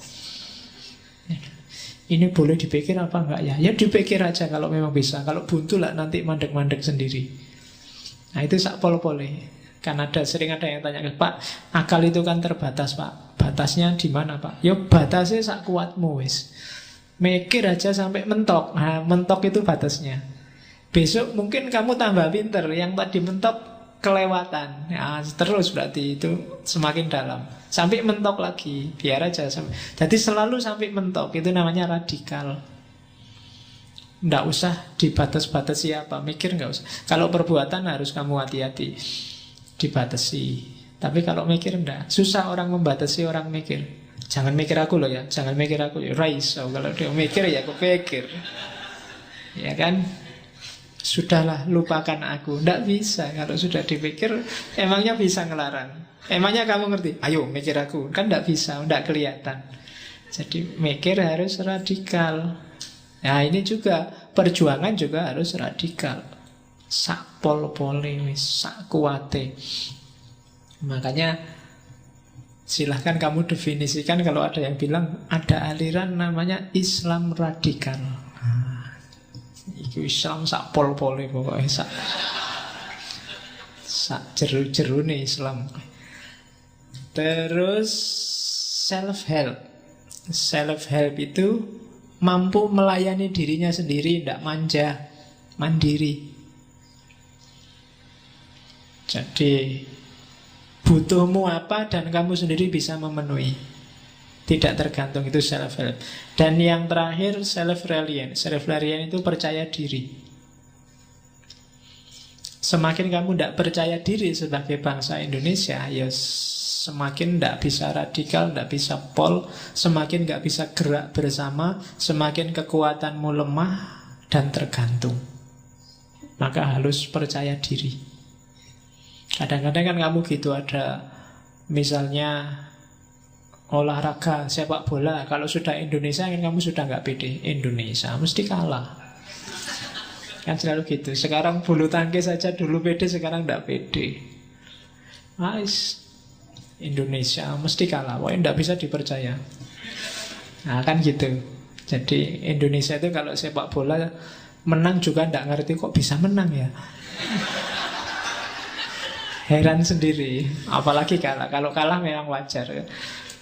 Ini boleh dipikir apa enggak ya? Ya dipikir aja kalau memang bisa. Kalau buntu lah nanti mandek-mandek sendiri. Nah itu sak pol-pole. Kan sering ada yang tanya, Pak, akal itu kan terbatas, Pak. Batasnya di mana, Pak? Ya batasnya sak kuatmu wis. Mikir aja sampai mentok. Nah, mentok itu batasnya. Besok mungkin kamu tambah pinter, yang tadi mentok kelewatan. Nah, terus berarti itu semakin dalam. Sampai mentok lagi, biar aja. Jadi selalu sampai mentok, itu namanya radikal. Nggak usah dibatas-batasi apa, mikir nggak usah. Kalau perbuatan harus kamu hati-hati, dibatasi. Tapi kalau mikir enggak, susah orang membatasi orang mikir. Jangan mikir aku loh ya, jangan mikir aku ya. Raiso, kalau dia mikir ya aku pikir. Ya kan? Sudahlah, lupakan aku. Nggak bisa, kalau sudah dipikir, emangnya bisa ngelarang? Emangnya kamu ngerti? Ayo mikir aku, kan nggak bisa, nggak kelihatan. Jadi mikir harus radikal. Nah ini juga perjuangan juga harus radikal. Sak pol-pole, sak kuate. Makanya silahkan kamu definisikan. Kalau ada yang bilang ada aliran namanya Islam radikal. Itu Islam sak pol-pole pokoknya, sak jeru-jeru nih Islam. Terus self-help. Self-help itu mampu melayani dirinya sendiri, tidak manja, mandiri. Jadi butuhmu apa dan kamu sendiri bisa memenuhi, tidak tergantung, itu self-help. Dan yang terakhir self-reliant. Self-reliant itu percaya diri. Semakin kamu tidak percaya diri sebagai bangsa Indonesia, ya semakin tidak bisa radikal, tidak bisa pol, semakin nggak bisa gerak bersama, semakin kekuatanmu lemah dan tergantung. Maka harus percaya diri. Kadang-kadang kan kamu gitu, ada misalnya olahraga sepak bola, kalau sudah Indonesia kan kamu sudah nggak pede. Indonesia mesti kalah, kan selalu gitu. Sekarang bulu tangkis saja dulu pede, sekarang nggak pede. Nice. Indonesia mesti kalah, wah tidak bisa dipercaya. Nah kan gitu. Jadi Indonesia itu kalau sepak bola menang juga tidak ngerti kok bisa menang ya. Heran sendiri. Apalagi kalah. Kalau kalah memang wajar.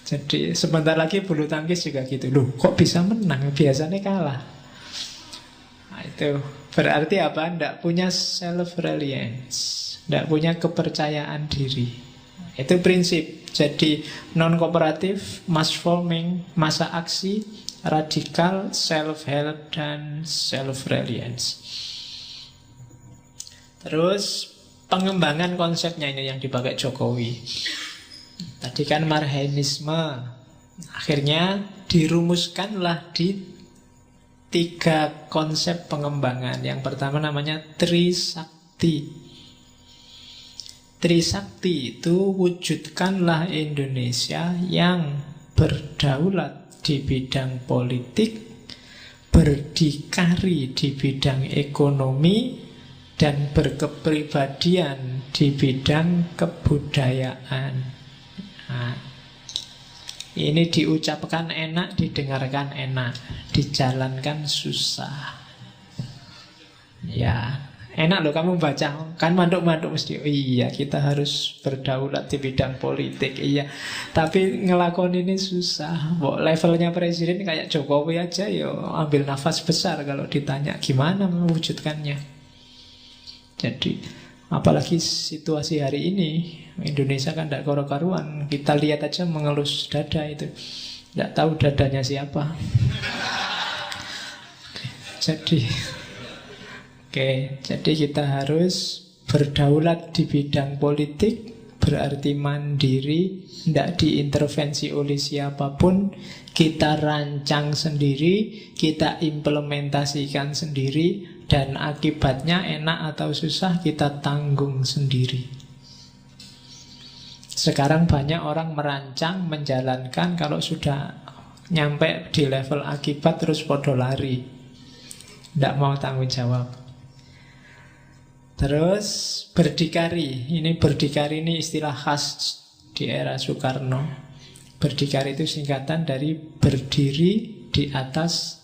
Jadi sebentar lagi bulu tangkis juga gitu. Loh kok bisa menang, biasanya kalah. Nah itu berarti apa? Tidak punya self-reliance, tidak punya kepercayaan diri. Itu prinsip. Jadi non-kooperatif, mass forming, masa aksi, radikal, self-help, dan self-reliance. Terus pengembangan konsepnya ini yang dipakai Jokowi. Tadi kan marhainisme. Akhirnya dirumuskanlah di 3 konsep pengembangan. Yang pertama namanya Trisakti. Trisakti itu wujudkanlah Indonesia yang berdaulat di bidang politik, berdikari di bidang ekonomi, dan berkepribadian di bidang kebudayaan. Nah, Ini diucapkan enak, didengarkan enak, dijalankan susah. Ya, enak loh kamu baca. Kan manduk-manduk mesti, oh iya kita harus berdaulat di bidang politik. Iya, tapi ngelakon ini susah. Levelnya presiden kayak Jokowi aja, yo ambil nafas besar kalau ditanya gimana mewujudkannya. Jadi apalagi situasi hari ini, Indonesia kan tidak karu-karuan. Kita lihat aja mengelus dada itu, tidak tahu dadanya siapa. Jadi kita harus berdaulat di bidang politik, berarti mandiri, tidak diintervensi oleh siapapun. Kita rancang sendiri, kita implementasikan sendiri, dan akibatnya enak atau susah kita tanggung sendiri. Sekarang banyak orang merancang, menjalankan, kalau sudah nyampe di level akibat terus podo lari, tidak mau tanggung jawab. Terus berdikari. Berdikari ini istilah khas di era Soekarno. Berdikari itu singkatan dari berdiri di atas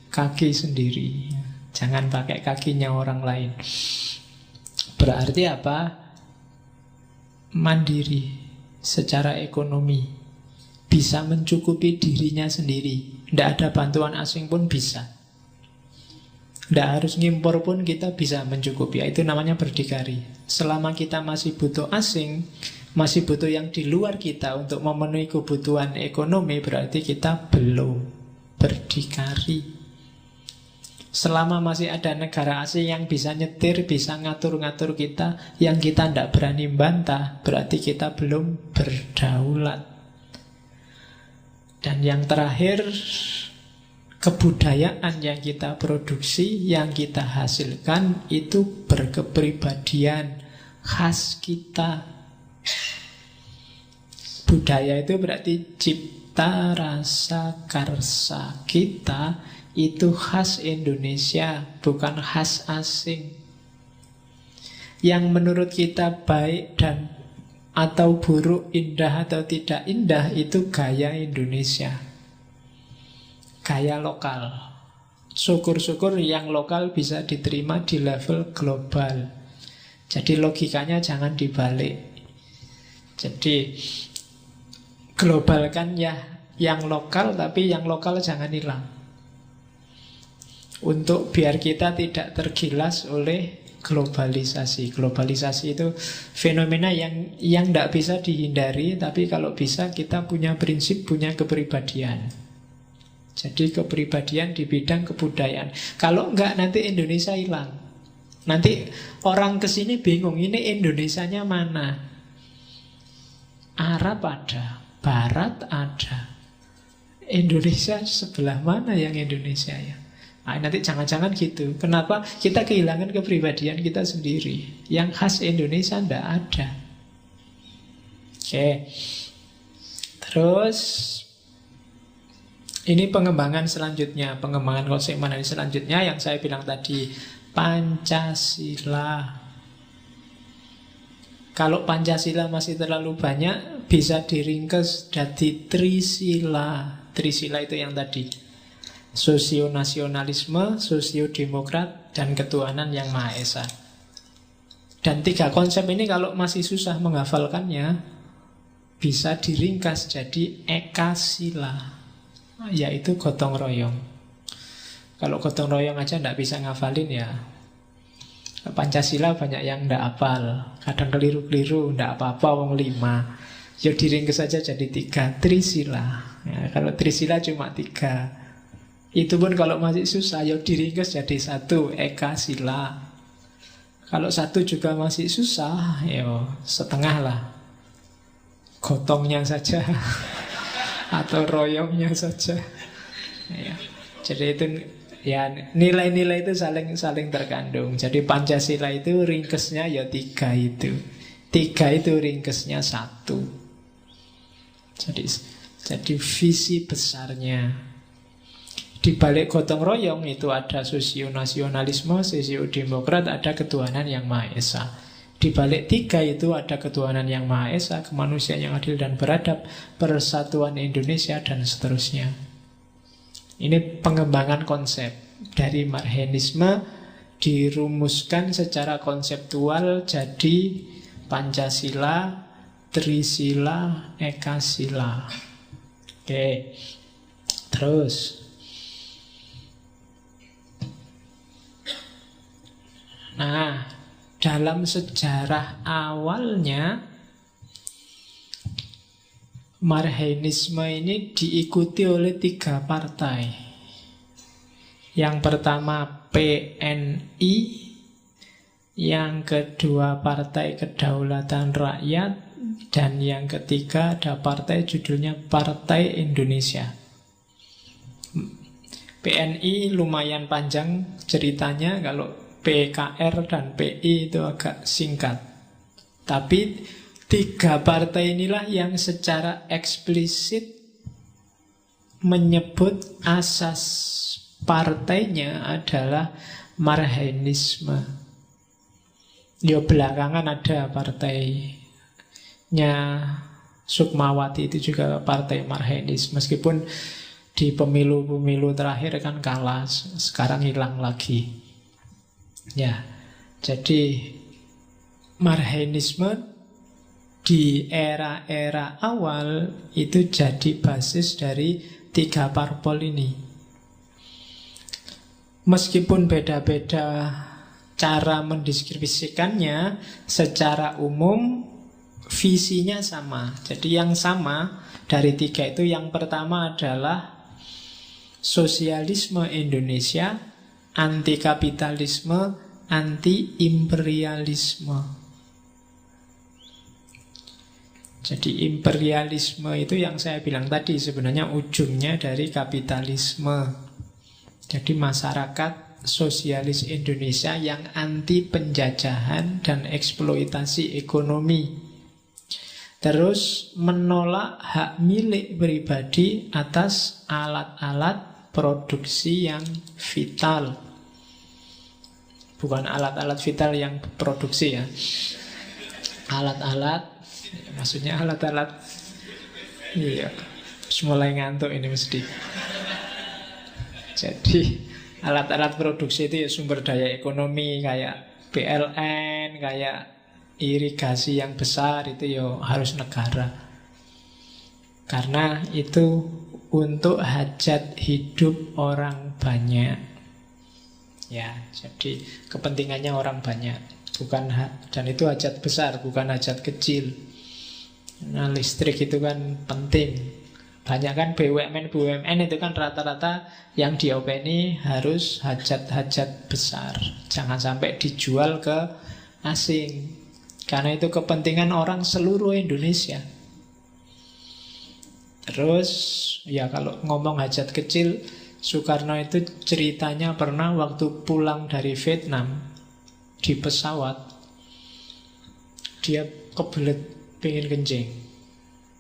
kaki sendiri. Jangan pakai kakinya orang lain. Berarti apa? Mandiri secara ekonomi, bisa mencukupi dirinya sendiri. Tidak ada bantuan asing pun bisa. Tidak harus ngimpor pun kita bisa mencukupi. Itu namanya berdikari. Selama kita masih butuh asing, masih butuh yang di luar kita untuk memenuhi kebutuhan ekonomi, berarti kita belum berdikari. Selama masih ada negara asing yang bisa nyetir, bisa ngatur-ngatur kita, yang kita tidak berani bantah, berarti kita belum berdaulat. Dan yang terakhir, kebudayaan yang kita produksi, yang kita hasilkan, itu berkepribadian khas kita. Budaya itu berarti cipta rasa karsa kita. Itu khas Indonesia, bukan khas asing. Yang menurut kita baik dan atau buruk, indah atau tidak indah, itu gaya Indonesia, gaya lokal. Syukur-syukur yang lokal bisa diterima di level global. Jadi logikanya jangan dibalik. Jadi globalkan ya yang lokal, tapi yang lokal jangan hilang. Untuk biar kita tidak tergilas oleh globalisasi. Globalisasi itu fenomena yang tidak bisa dihindari, tapi kalau bisa kita punya prinsip, punya kepribadian. Jadi kepribadian di bidang kebudayaan. Kalau enggak nanti Indonesia hilang. Nanti orang kesini bingung, ini Indonesianya mana? Arab ada, Barat ada, Indonesia sebelah mana yang Indonesia ya? Nah, nanti jangan-jangan gitu. Kenapa? Kita kehilangan kepribadian kita sendiri. Yang khas Indonesia tidak ada. Oke. Terus ini pengembangan selanjutnya, pengembangan konsep manani selanjutnya yang saya bilang tadi, Pancasila. Kalau Pancasila masih terlalu banyak, bisa diringkas jadi Trisila. Trisila itu yang tadi, sosionasionalisme, sosiodemokrat, dan ketuhanan yang Maha Esa. Dan tiga konsep ini kalau masih susah menghafalkannya, bisa diringkas jadi Ekasila, yaitu gotong royong. Kalau gotong royong aja tidak bisa ngafalin ya, Pancasila banyak yang tidak hafal, kadang keliru-keliru, tidak apa-apa, wong 5. Ya diringkas saja jadi 3, Trisila. Ya, kalau Trisila cuma 3. Itu pun kalau masih susah, ya diringkas jadi 1, Ekasila. Kalau 1 juga masih susah, ya setengah lah, gotongnya saja atau royongnya saja. Ya, jadi itu ya nilai-nilai itu saling terkandung. Jadi Pancasila itu ringkesnya ya 3 itu. 3 itu ringkesnya 1. Jadi visi besarnya. Di balik gotong royong itu ada sosionasionalisme, sosiodemokrat, ada ketuhanan yang Maha Esa. Di Di balik tiga itu ada ketuhanan yang Maha Esa, kemanusiaan yang adil dan beradab, persatuan Indonesia, dan seterusnya. Ini pengembangan konsep dari Marxisme dirumuskan secara konseptual jadi Pancasila, Trisila, Ekasila. Oke, terus. Nah, dalam sejarah awalnya Marxisme ini diikuti oleh 3 partai. Yang pertama PNI, yang kedua Partai Kedaulatan Rakyat, dan yang ketiga ada partai judulnya Partai Indonesia. PNI lumayan panjang ceritanya, kalau PKR dan PI itu agak singkat. Tapi 3 partai inilah yang secara eksplisit menyebut asas partainya adalah Marxisme. Ya belakangan ada partainya Sukmawati itu juga partai Marxis. Meskipun di pemilu-pemilu terakhir kan kalah, sekarang hilang lagi. Ya, jadi Marxisme di era-era awal itu jadi basis dari 3 parpol ini. Meskipun beda-beda cara mendeskripsikannya, secara umum visinya sama. Jadi yang sama dari 3 itu, yang pertama adalah sosialisme Indonesia, anti kapitalisme, anti imperialisme. Jadi imperialisme itu yang saya bilang tadi, sebenarnya ujungnya dari kapitalisme. Jadi masyarakat sosialis Indonesia yang anti penjajahan dan eksploitasi ekonomi. Terus menolak hak milik pribadi atas alat-alat produksi yang vital. Bukan alat-alat vital yang produksi ya. Alat-alat, maksudnya alat-alat. Iya, mulai ngantuk ini mesti. Jadi alat-alat produksi itu ya sumber daya ekonomi, kayak PLN, kayak irigasi yang besar itu ya harus negara. Karena itu untuk hajat hidup orang banyak. Ya, jadi kepentingannya orang banyak, bukan dan itu hajat besar, bukan hajat kecil. Nah, listrik itu kan penting. Banyak kan BUMN itu kan rata-rata yang diopeni harus hajat-hajat besar. Jangan sampai dijual ke asing. Karena itu kepentingan orang seluruh Indonesia. Terus ya kalau ngomong hajat kecil, Soekarno itu ceritanya pernah waktu pulang dari Vietnam di pesawat, dia kebelet pengen kencing.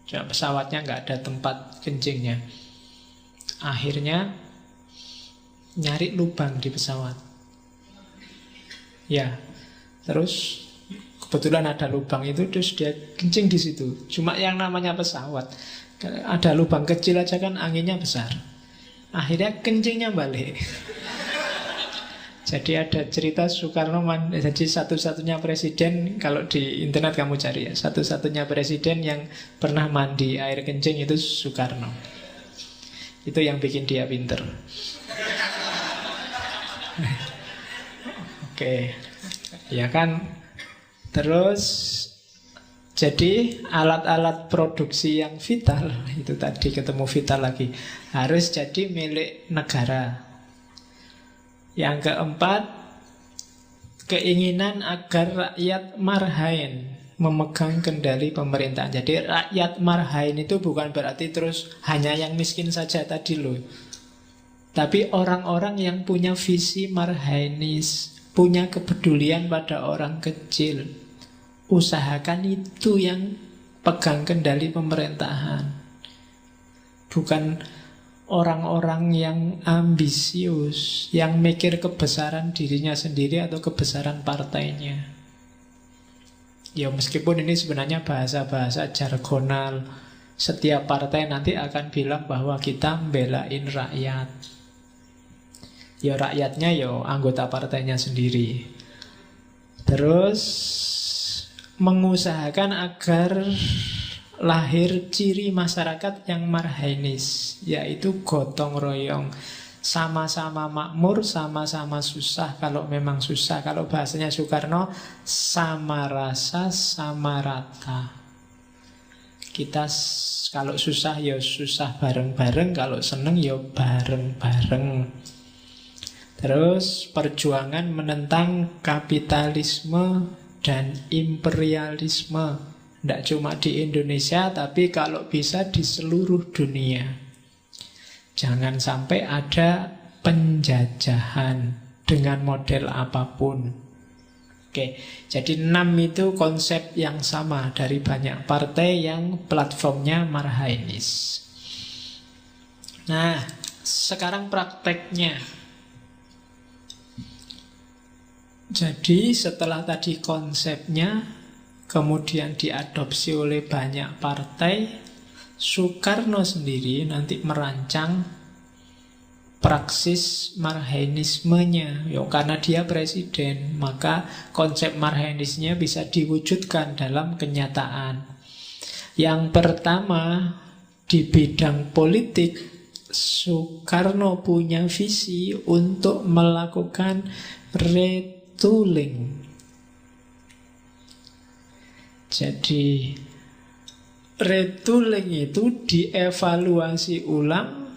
Pesawatnya nggak ada tempat kencingnya. Akhirnya nyari lubang di pesawat. Ya, terus kebetulan ada lubang itu, terus dia kencing di situ. Cuma yang namanya pesawat, ada lubang kecil aja kan anginnya besar. Akhirnya kencingnya balik. Jadi ada cerita Soekarno, jadi satu-satunya presiden, kalau di internet kamu cari ya, satu-satunya presiden yang pernah mandi air kencing itu Soekarno. Itu yang bikin dia pinter. Oke, ya kan. Terus jadi alat-alat produksi yang vital, itu tadi ketemu vital lagi, harus jadi milik negara. Yang keempat, keinginan agar rakyat marhain memegang kendali pemerintahan. Jadi rakyat marhain itu bukan berarti terus hanya yang miskin saja tadi loh. Tapi orang-orang yang punya visi marhainis, punya kepedulian pada orang kecil. Usahakan itu yang pegang kendali pemerintahan. Bukan orang-orang yang ambisius, yang mikir kebesaran dirinya sendiri atau kebesaran partainya. Ya meskipun ini sebenarnya bahasa-bahasa jargonal, setiap partai nanti akan bilang bahwa kita membelain rakyat. Ya rakyatnya ya anggota partainya sendiri. Terus mengusahakan agar lahir ciri masyarakat yang marhainis, yaitu gotong royong, sama-sama makmur, sama-sama susah kalau memang susah. Kalau bahasanya Soekarno, sama rasa, sama rata. Kita kalau susah ya susah bareng-bareng, kalau seneng ya bareng-bareng. Terus perjuangan menentang kapitalisme dan imperialisme. Tidak cuma di Indonesia, tapi kalau bisa di seluruh dunia. Jangan sampai ada penjajahan dengan model apapun. Oke, jadi 6 itu konsep yang sama dari banyak partai yang platformnya marhainis. Nah, sekarang prakteknya. Jadi setelah tadi konsepnya, kemudian diadopsi oleh banyak partai, Soekarno sendiri nanti merancang praksis marhainismenya. Karena dia presiden, maka konsep marhainisnya bisa diwujudkan dalam kenyataan. Yang pertama, di bidang politik, Soekarno punya visi untuk melakukan retooling. Jadi retooling itu dievaluasi ulang.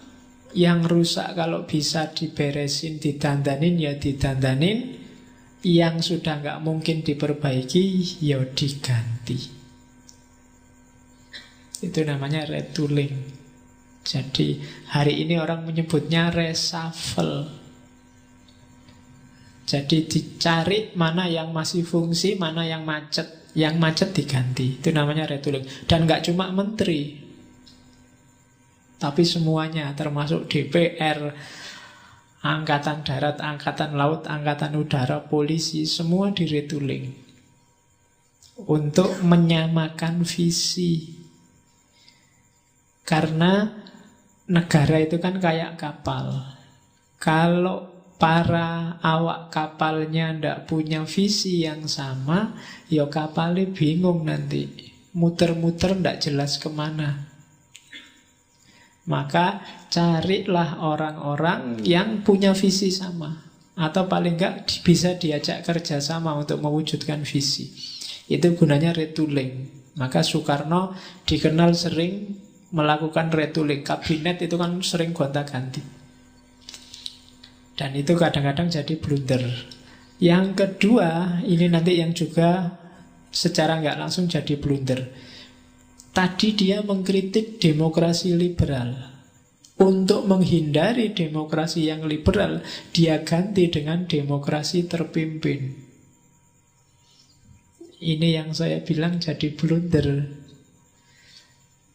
Yang rusak kalau bisa diberesin, didandanin ya didandanin. Yang sudah nggak mungkin diperbaiki ya diganti. Itu namanya retooling. Jadi hari ini orang menyebutnya reshuffle. Jadi dicari mana yang masih fungsi, mana yang macet. Yang macet diganti. Itu namanya retooling. Dan gak cuma menteri, tapi semuanya, termasuk DPR, Angkatan Darat, Angkatan Laut, Angkatan Udara, polisi, semua diretooling untuk menyamakan visi. Karena negara itu kan kayak kapal. Kalau para awak kapalnya ndak punya visi yang sama, ya kapalnya bingung nanti. Muter-muter ndak jelas kemana. Maka carilah orang-orang yang punya visi sama. Atau paling enggak bisa diajak kerjasama untuk mewujudkan visi. Itu gunanya retooling. Maka Soekarno dikenal sering melakukan retooling. Kabinet itu kan sering gonta-ganti. Dan itu kadang-kadang jadi blunder. Yang kedua, ini nanti yang juga secara nggak langsung jadi blunder. Tadi dia mengkritik demokrasi liberal. Untuk menghindari demokrasi yang liberal, dia ganti dengan demokrasi terpimpin. Ini yang saya bilang jadi blunder.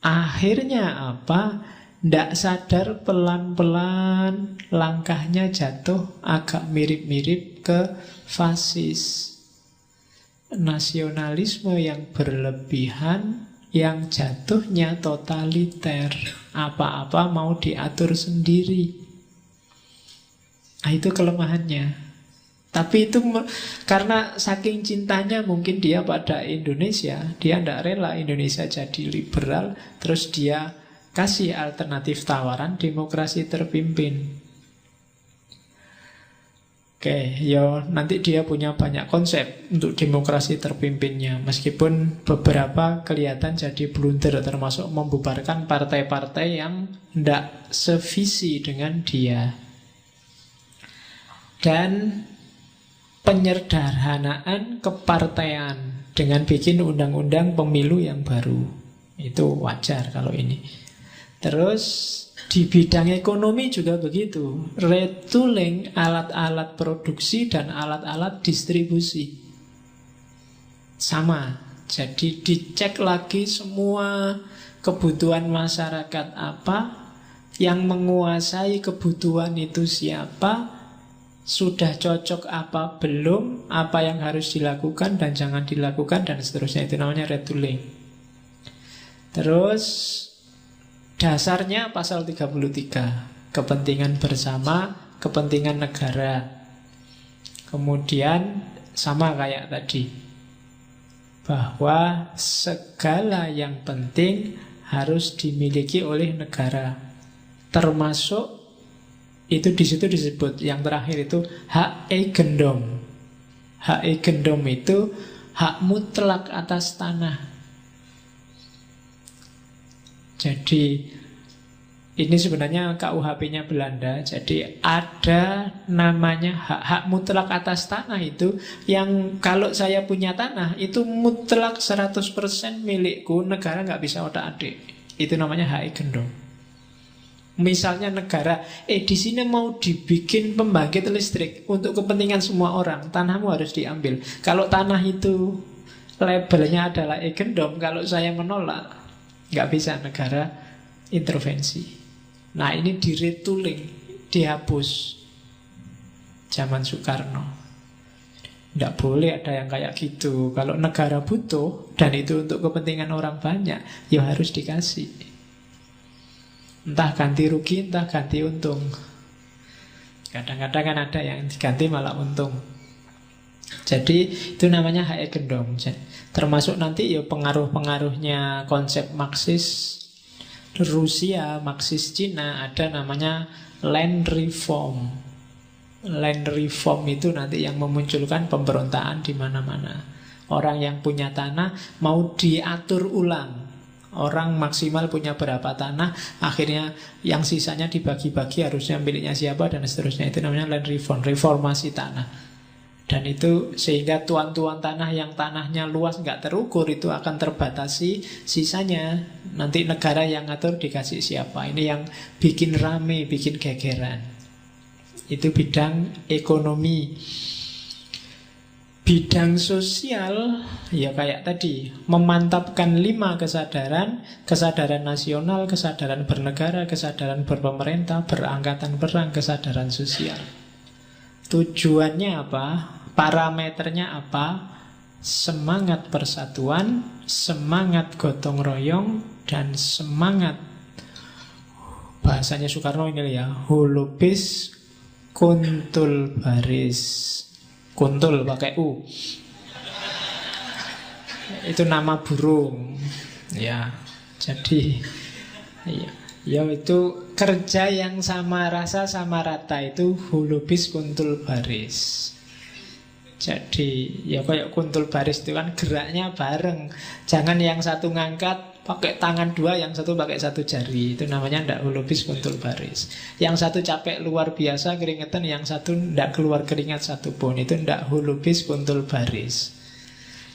Akhirnya apa? Ndak sadar pelan-pelan langkahnya jatuh agak mirip-mirip ke fasis. Nasionalisme yang berlebihan, yang jatuhnya totaliter. Apa-apa mau diatur sendiri. Nah, itu kelemahannya. Tapi itu karena saking cintanya mungkin dia pada Indonesia, dia ndak rela Indonesia jadi liberal, terus dia kasih alternatif tawaran demokrasi terpimpin. Oke, yo nanti dia punya banyak konsep untuk demokrasi terpimpinnya. Meskipun beberapa kelihatan jadi blunder, termasuk membubarkan partai-partai yang tidak sevisi dengan dia. Dan penyederhanaan kepartaian dengan bikin undang-undang pemilu yang baru. Itu wajar kalau ini. Terus di bidang ekonomi juga begitu. Retooling alat-alat produksi dan alat-alat distribusi. Sama. Jadi dicek lagi semua kebutuhan masyarakat apa, yang menguasai kebutuhan itu siapa, Sudah cocok apa belum, apa yang harus dilakukan dan jangan dilakukan, dan seterusnya. Itu namanya retooling. Terus dasarnya pasal 33, kepentingan bersama, kepentingan negara. Kemudian sama kayak tadi, bahwa segala yang penting harus dimiliki oleh negara. Termasuk itu di situ disebut yang terakhir itu hak eigendom. Hak eigendom itu hak mutlak atas tanah. Jadi ini sebenarnya KUHP-nya Belanda. Jadi ada namanya hak mutlak atas tanah itu, yang kalau saya punya tanah itu mutlak 100% milikku, negara nggak bisa otak-atik. Itu namanya hak eigendom. Misalnya negara, di sini mau dibikin pembangkit listrik untuk kepentingan semua orang, tanahmu harus diambil. Kalau tanah itu labelnya adalah eigendom, kalau saya menolak, nggak bisa negara intervensi. Nah ini di-retooling, dihapus zaman Soekarno. Tidak boleh ada yang kayak gitu. Kalau negara butuh dan itu untuk kepentingan orang banyak, ya harus dikasih. Entah ganti rugi, entah ganti untung. Kadang-kadang kan ada yang diganti malah untung. Jadi itu namanya hak eigendom. Termasuk nanti ya pengaruh-pengaruhnya konsep Marxis Rusia, Marxis Cina, ada namanya land reform. Land reform itu nanti yang memunculkan pemberontakan di mana-mana. Orang yang punya tanah mau diatur ulang. Orang maksimal punya berapa tanah, akhirnya yang sisanya dibagi-bagi, harusnya miliknya siapa, dan seterusnya. Itu namanya land reform, reformasi tanah. Dan itu sehingga tuan-tuan tanah yang tanahnya luas nggak terukur itu akan terbatasi, sisanya nanti negara yang ngatur dikasih siapa. Ini yang bikin rame, bikin gegeran. Itu bidang ekonomi. Bidang sosial, ya kayak tadi, memantapkan 5 kesadaran. Kesadaran nasional, kesadaran bernegara, kesadaran berpemerintah, berangkatan perang, kesadaran sosial. Tujuannya apa? Parameternya apa? Semangat persatuan, semangat gotong royong, dan semangat, bahasanya Soekarno ini ya, holubis kuntul baris. Kuntul pakai U. Itu nama burung. Ya, jadi ya itu kerja yang sama rasa sama rata, itu holubis kuntul baris. Jadi ya kayak kuntul baris itu kan geraknya bareng. Jangan yang satu ngangkat pakai tangan 2, yang satu pakai 1 jari. Itu namanya ndak holubis kuntul baris. Yang satu capek luar biasa keringetan, yang satu ndak keluar keringat satupun. Itu ndak holubis kuntul baris.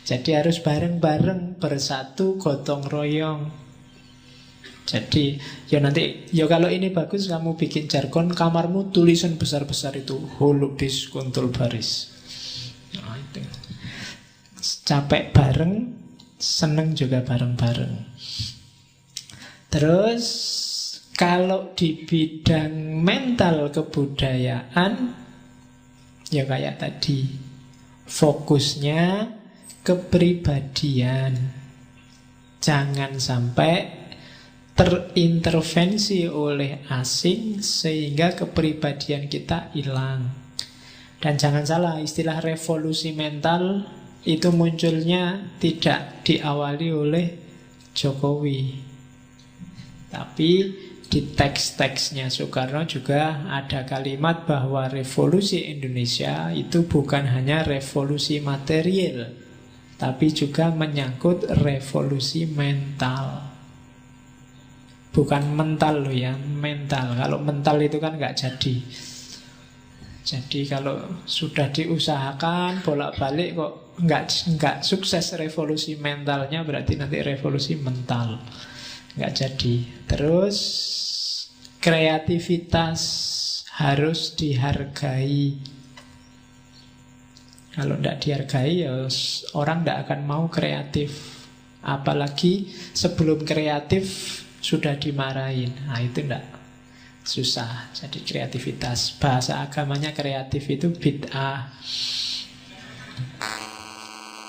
Jadi harus bareng-bareng, bersatu, gotong royong. Jadi ya nanti, ya kalau ini bagus kamu bikin jargon, kamarmu tulisan besar-besar itu holubis kuntul baris. Nah, itu. Capek bareng, seneng juga bareng-bareng. Terus kalau di bidang mental kebudayaan, ya kayak tadi, fokusnya kepribadian. Jangan sampai terintervensi oleh asing sehingga kepribadian kita hilang. Dan jangan salah, istilah revolusi mental itu munculnya tidak diawali oleh Jokowi, tapi di teks-teksnya Soekarno juga ada kalimat bahwa revolusi Indonesia itu bukan hanya revolusi material, tapi juga menyangkut revolusi mental. Bukan mental loh ya, mental. Kalau mental itu kan nggak jadi. Jadi kalau sudah diusahakan bolak-balik kok nggak sukses revolusi mentalnya, berarti nanti revolusi mental nggak jadi. Terus kreativitas harus dihargai. Kalau tidak dihargai ya orang tidak akan mau kreatif. Apalagi sebelum kreatif sudah dimarahin. Nah itu tidak. susah. Jadi kreativitas, bahasa agamanya kreatif itu bid'ah.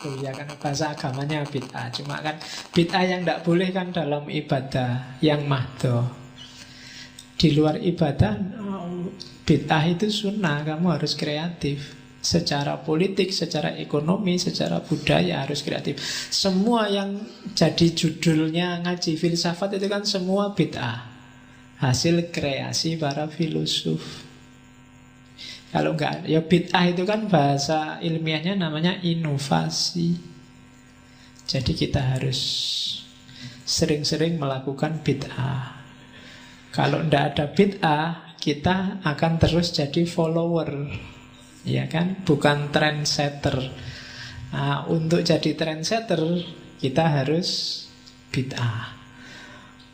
Tuh ya kan bahasa agamanya bid'ah. Cuma kan bid'ah yang tidak boleh kan dalam ibadah yang mahdoh. Di luar ibadah bid'ah itu sunnah, kamu harus kreatif. Secara politik, secara ekonomi, secara budaya harus kreatif. Semua yang jadi judulnya ngaji filsafat itu kan semua bid'ah, hasil kreasi para filosof. Kalau enggak, ya bid'ah itu kan bahasa ilmiahnya namanya inovasi. Jadi kita harus sering-sering melakukan bid'ah. Kalau enggak ada bid'ah, kita akan terus jadi follower, ya kan? Bukan trendsetter. Nah, untuk jadi trendsetter kita harus bid'ah.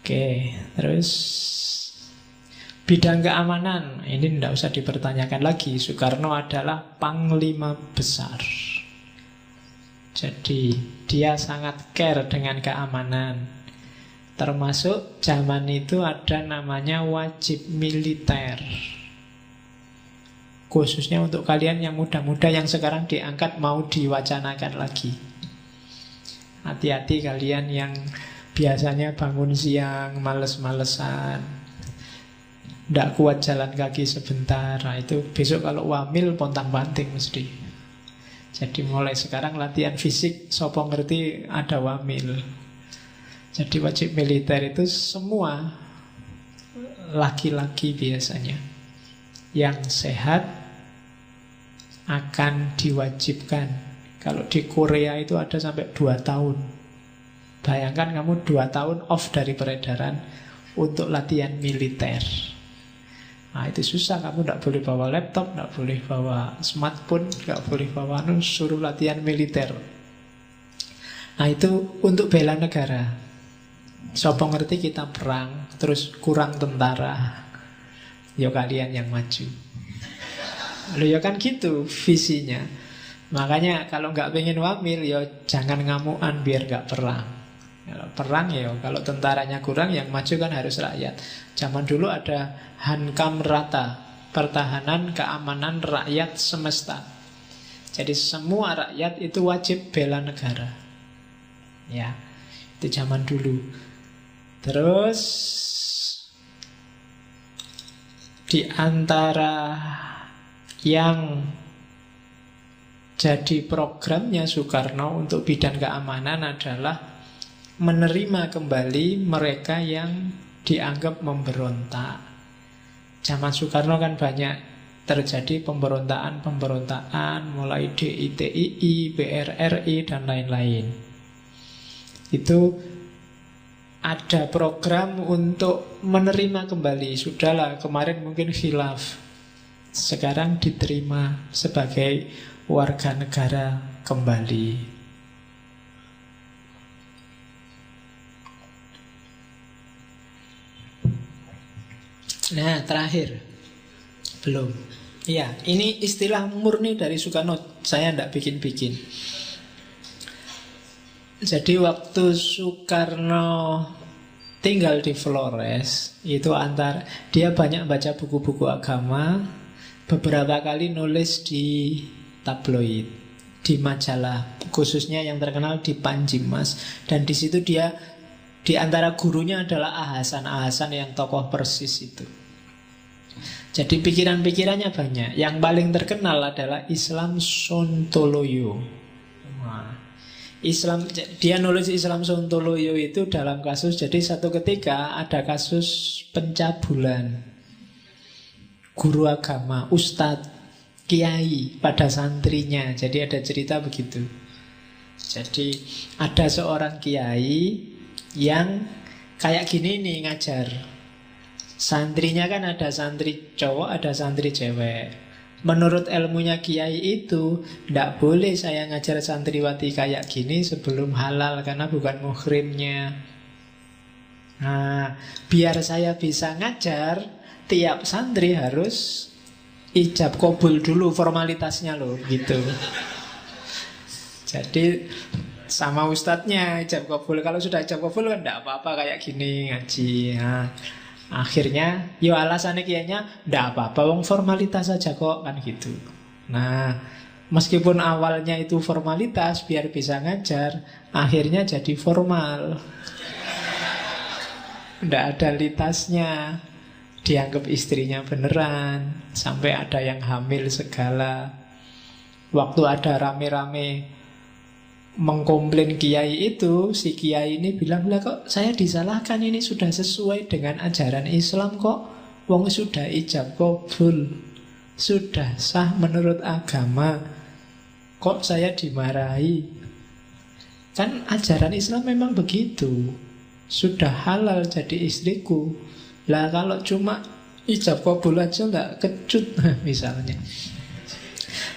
Oke, terus bidang keamanan ini tidak usah dipertanyakan lagi. Soekarno adalah panglima besar. Jadi dia sangat care dengan keamanan. Termasuk zaman itu ada namanya wajib militer. Khususnya untuk kalian yang muda-muda yang sekarang diangkat mau diwacanakan lagi. Hati-hati kalian yang biasanya bangun siang, males-malesan, tidak kuat jalan kaki sebentar. Nah, itu besok kalau wamil pontang-panting mesti. Jadi mulai sekarang latihan fisik, sopo ngerti ada wamil. Jadi wajib militer itu semua laki-laki biasanya yang sehat akan diwajibkan. Kalau di Korea itu ada sampai 2 tahun. Bayangkan kamu 2 tahun off dari peredaran untuk latihan militer. Nah itu susah, kamu tidak boleh bawa laptop, tidak boleh bawa smartphone, tidak boleh bawa suruh latihan militer. Nah itu untuk bela negara. Sopo ngerti kita perang, terus kurang tentara, ya kalian yang maju. Loh ya kan gitu visinya. Makanya kalau nggak pengen wamil, ya jangan ngamuan biar nggak perang. Kalau perang ya, kalau tentaranya kurang, yang maju kan harus rakyat. Zaman dulu ada Hankam Rata, pertahanan keamanan rakyat semesta. Jadi semua rakyat itu wajib bela negara. Ya, itu zaman dulu. Terus di antara yang jadi programnya Soekarno untuk bidang keamanan adalah menerima kembali mereka yang dianggap memberontak. Zaman Soekarno kan banyak terjadi pemberontakan, mulai DITII, BRRI, dan lain-lain. Itu ada program untuk menerima kembali. Sudahlah, kemarin mungkin khilaf, sekarang diterima sebagai warga negara kembali. Nah, terakhir. Belum. Iya, ini istilah murni dari Soekarno. Saya tidak bikin-bikin. Jadi waktu Soekarno tinggal di Flores, itu dia banyak baca buku-buku agama, beberapa kali nulis di tabloid, di majalah, khususnya yang terkenal di Panji Mas. Dan di situ dia, di antara gurunya adalah Ahasan yang tokoh Persis itu. Jadi pikiran-pikirannya banyak. Yang paling terkenal adalah Islam Sontoloyo. Dia nulis Islam Sontoloyo itu dalam kasus, jadi satu ketika ada kasus pencabulan guru agama, ustadz, kiai pada santrinya. Jadi ada cerita begitu. Jadi ada seorang kiai yang kayak gini nih ngajar. Santrinya kan ada santri cowok, ada santri cewek. Menurut ilmunya kiai itu tidak boleh saya ngajar santriwati kayak gini sebelum halal, karena bukan muhrimnya. Nah, biar saya bisa ngajar, tiap santri harus ijab kabul dulu, formalitasnya loh gitu. Jadi sama ustadznya ijab kabul. Kalau sudah ijab kabul kan tidak apa-apa kayak gini ngaji. Nah, Akhirnya, yo alasannya kayaknya ndak apa-apa, wong formalitas saja kok, kan gitu. Nah, meskipun awalnya itu formalitas biar bisa ngajar, akhirnya jadi formal. Ndak ada litasnya. Dianggap istrinya beneran, sampai ada yang hamil segala. Waktu ada rame-rame mengkomplain kiai itu, si kiai ini bilang, lah kok saya disalahkan, ini sudah sesuai dengan ajaran Islam kok. Wong sudah ijab kabul, sudah sah menurut agama, kok saya dimarahi? Kan ajaran Islam memang begitu, sudah halal jadi istriku. Lah kalau cuma ijab kabul aja nggak kecut misalnya,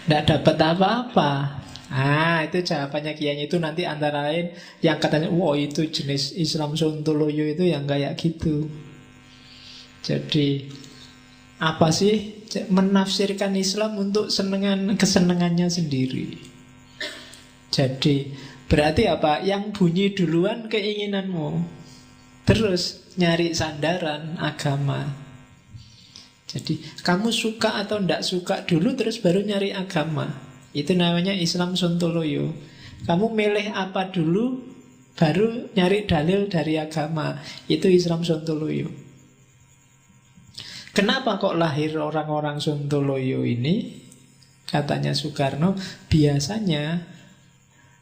nggak dapat apa-apa. Itu jawabannya kiai itu nanti antara lain yang katanya, wah itu jenis Islam Sontoloyo itu yang kayak gitu. Jadi apa sih? Menafsirkan Islam untuk kesenangannya sendiri. Jadi berarti apa? Yang bunyi duluan keinginanmu, terus nyari sandaran agama. Jadi kamu suka atau tidak suka dulu, terus baru nyari agama. Itu namanya Islam Sontoloyo. Kamu milih apa dulu, baru nyari dalil dari agama. Itu Islam Sontoloyo. Kenapa kok lahir orang-orang Sontoloyo ini? Katanya Soekarno, biasanya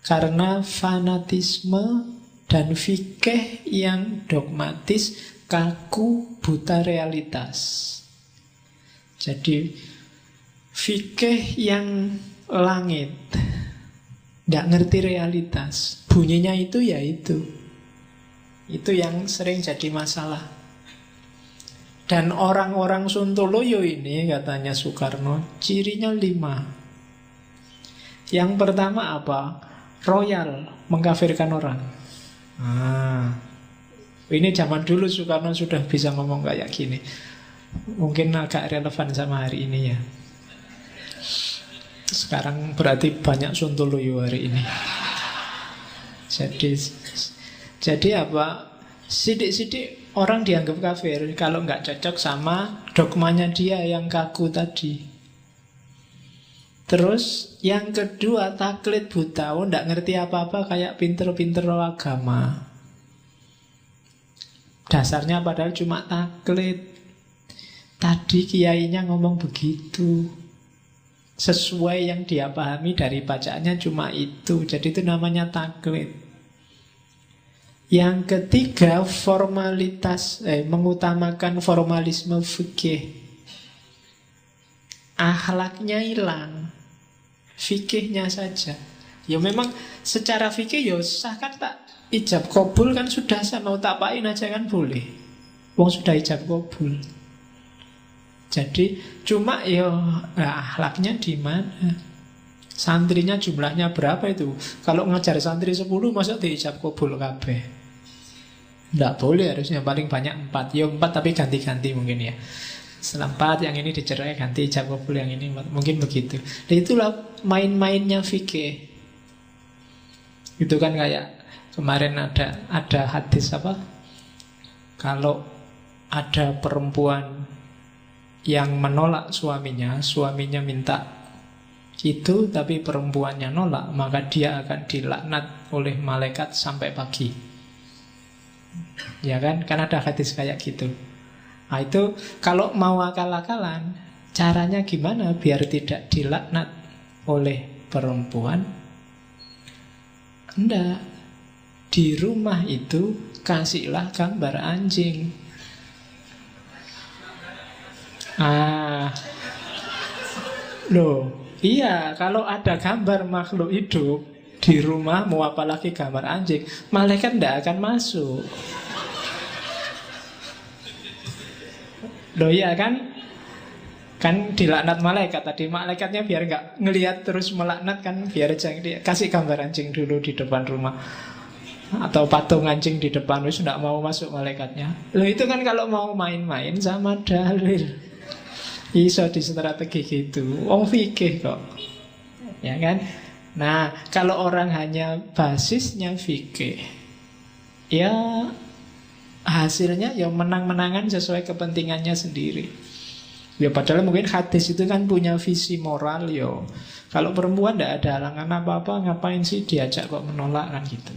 karena fanatisme dan fikih yang dogmatis, kaku, buta realitas. Jadi fikih yang langit, tidak ngerti realitas, bunyinya itu ya itu yang sering jadi masalah. Dan orang-orang Sontoloyo ini, katanya Soekarno, cirinya 5. Yang pertama apa? Royal, mengkafirkan orang. Ini zaman dulu Soekarno sudah bisa ngomong kayak gini. Mungkin agak relevan sama hari ini ya. Sekarang berarti banyak Sontoloyo hari ini. Jadi apa? Sidik-sidik orang dianggap kafir kalau nggak cocok sama dogmanya dia yang kaku tadi. Terus yang kedua, taklid buta, nggak ngerti apa-apa, kayak pinter-pinter agama. Dasarnya padahal cuma taklid. Tadi kiainya ngomong begitu, sesuai yang dia pahami dari bacaannya cuma itu. Jadi itu namanya taklid. Yang ketiga, formalitas, mengutamakan formalisme fikih. Akhlaknya hilang, fikihnya saja. Ya memang secara fikih ya sah kan, tak ijab kabul kan sudah sah, mau tapain aja kan boleh. Wong sudah ijab kabul. Jadi cuma ya akhlaknya di mana? Santrinya jumlahnya berapa itu? Kalau ngajar santri 10 masa diijab kabul kabeh? Nggak boleh, harusnya paling banyak 4. Ya 4 tapi ganti-ganti mungkin ya. Setelah 4 yang ini dicerai, ganti ijab kabul yang ini 4. Mungkin begitu. Dan itulah main-mainnya fikih. Itu kan kayak kemarin ada hadis apa? Kalau ada perempuan yang menolak suaminya minta itu, tapi perempuannya nolak, maka dia akan dilaknat oleh malaikat sampai pagi. Ya kan? Kan ada hadis kayak gitu. Nah itu kalau mau akal-akalan, caranya gimana biar tidak dilaknat oleh perempuan? Enggak. Di rumah itu kasihlah gambar anjing. Loh, iya, kalau ada gambar makhluk hidup di rumahmu, apalagi gambar anjing, malaikat tidak akan masuk. Loh iya kan? Kan dilaknat malaikat tadi. Malaikatnya biar nggak ngelihat terus melaknat kan, biar aja dia kasih gambar anjing dulu di depan rumah, atau patung anjing di depan, wis tidak mau masuk malaikatnya. Loh itu kan kalau mau main-main sama dalil. Iso di strategi gitu. Wong fikih kok. Ya kan? Nah, kalau orang hanya basisnya fikih, ya hasilnya ya menang-menangan sesuai kepentingannya sendiri. Ya padahal mungkin hadis itu kan punya visi moral yo. Kalau perempuan tidak ada halangan apa-apa, ngapain sih diajak kok menolak kan gitu.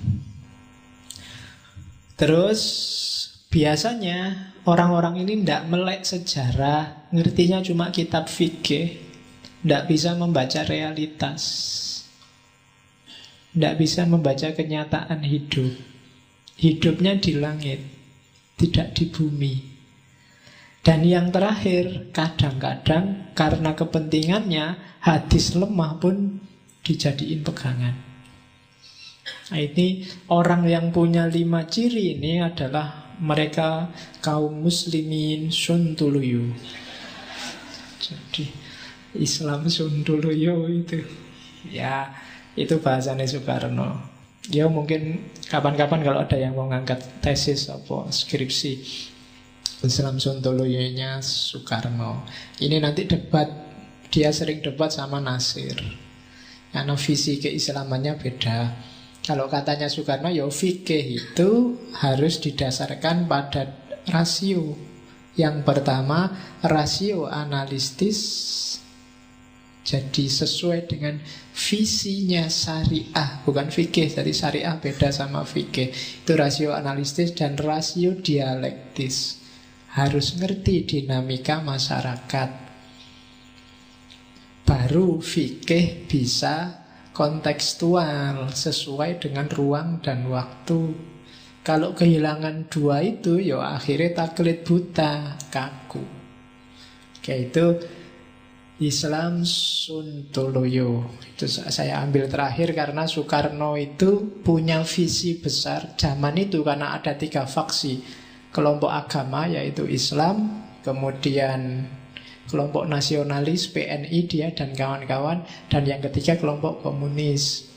Terus biasanya orang-orang ini tidak melek sejarah, ngertinya cuma kitab fikih, tidak bisa membaca realitas, tidak bisa membaca kenyataan hidup. Hidupnya di langit, tidak di bumi. Dan yang terakhir, kadang-kadang karena kepentingannya, hadis lemah pun dijadiin pegangan. Nah, ini orang yang punya 5 ciri ini adalah mereka kaum muslimin suntuluyu. Jadi Islam suntuluyu itu, ya itu bahasanya Soekarno. Ya mungkin kapan-kapan kalau ada yang mau ngangkat tesis apa skripsi Islam Sontoloyonya Soekarno, ini nanti debat. Dia sering debat sama Nasir karena visi keislamannya beda. Kalau katanya Soekarno, ya fikih itu harus didasarkan pada rasio. Yang pertama, rasio analitis, jadi sesuai dengan visinya syariah, bukan fikih. Jadi syariah beda sama fikih. Itu rasio analitis dan rasio dialektis. Harus ngerti dinamika masyarakat. Baru fikih bisa kontekstual, sesuai dengan ruang dan waktu. Kalau kehilangan dua itu, ya akhirnya taklid buta, kaku. Kayak itu Islam Sontoloyo. Itu saya ambil terakhir karena Soekarno itu punya visi besar zaman itu, karena ada 3 faksi. Kelompok agama yaitu Islam, kemudian kelompok nasionalis PNI dia dan kawan-kawan, dan yang ketiga kelompok komunis.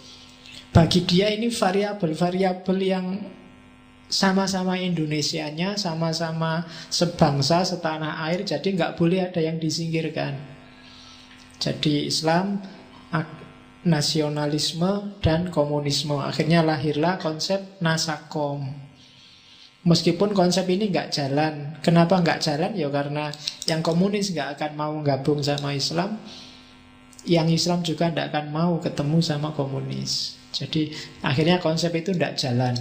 Bagi dia ini variabel-variabel yang sama-sama Indonesianya, sama-sama sebangsa, setanah air, jadi nggak boleh ada yang disingkirkan. Jadi Islam, nasionalisme, dan komunisme. Akhirnya lahirlah konsep Nasakom. Meskipun konsep ini nggak jalan. Kenapa nggak jalan? Ya karena yang komunis nggak akan mau gabung sama Islam, yang Islam juga nggak akan mau ketemu sama komunis. Jadi akhirnya konsep itu nggak jalan.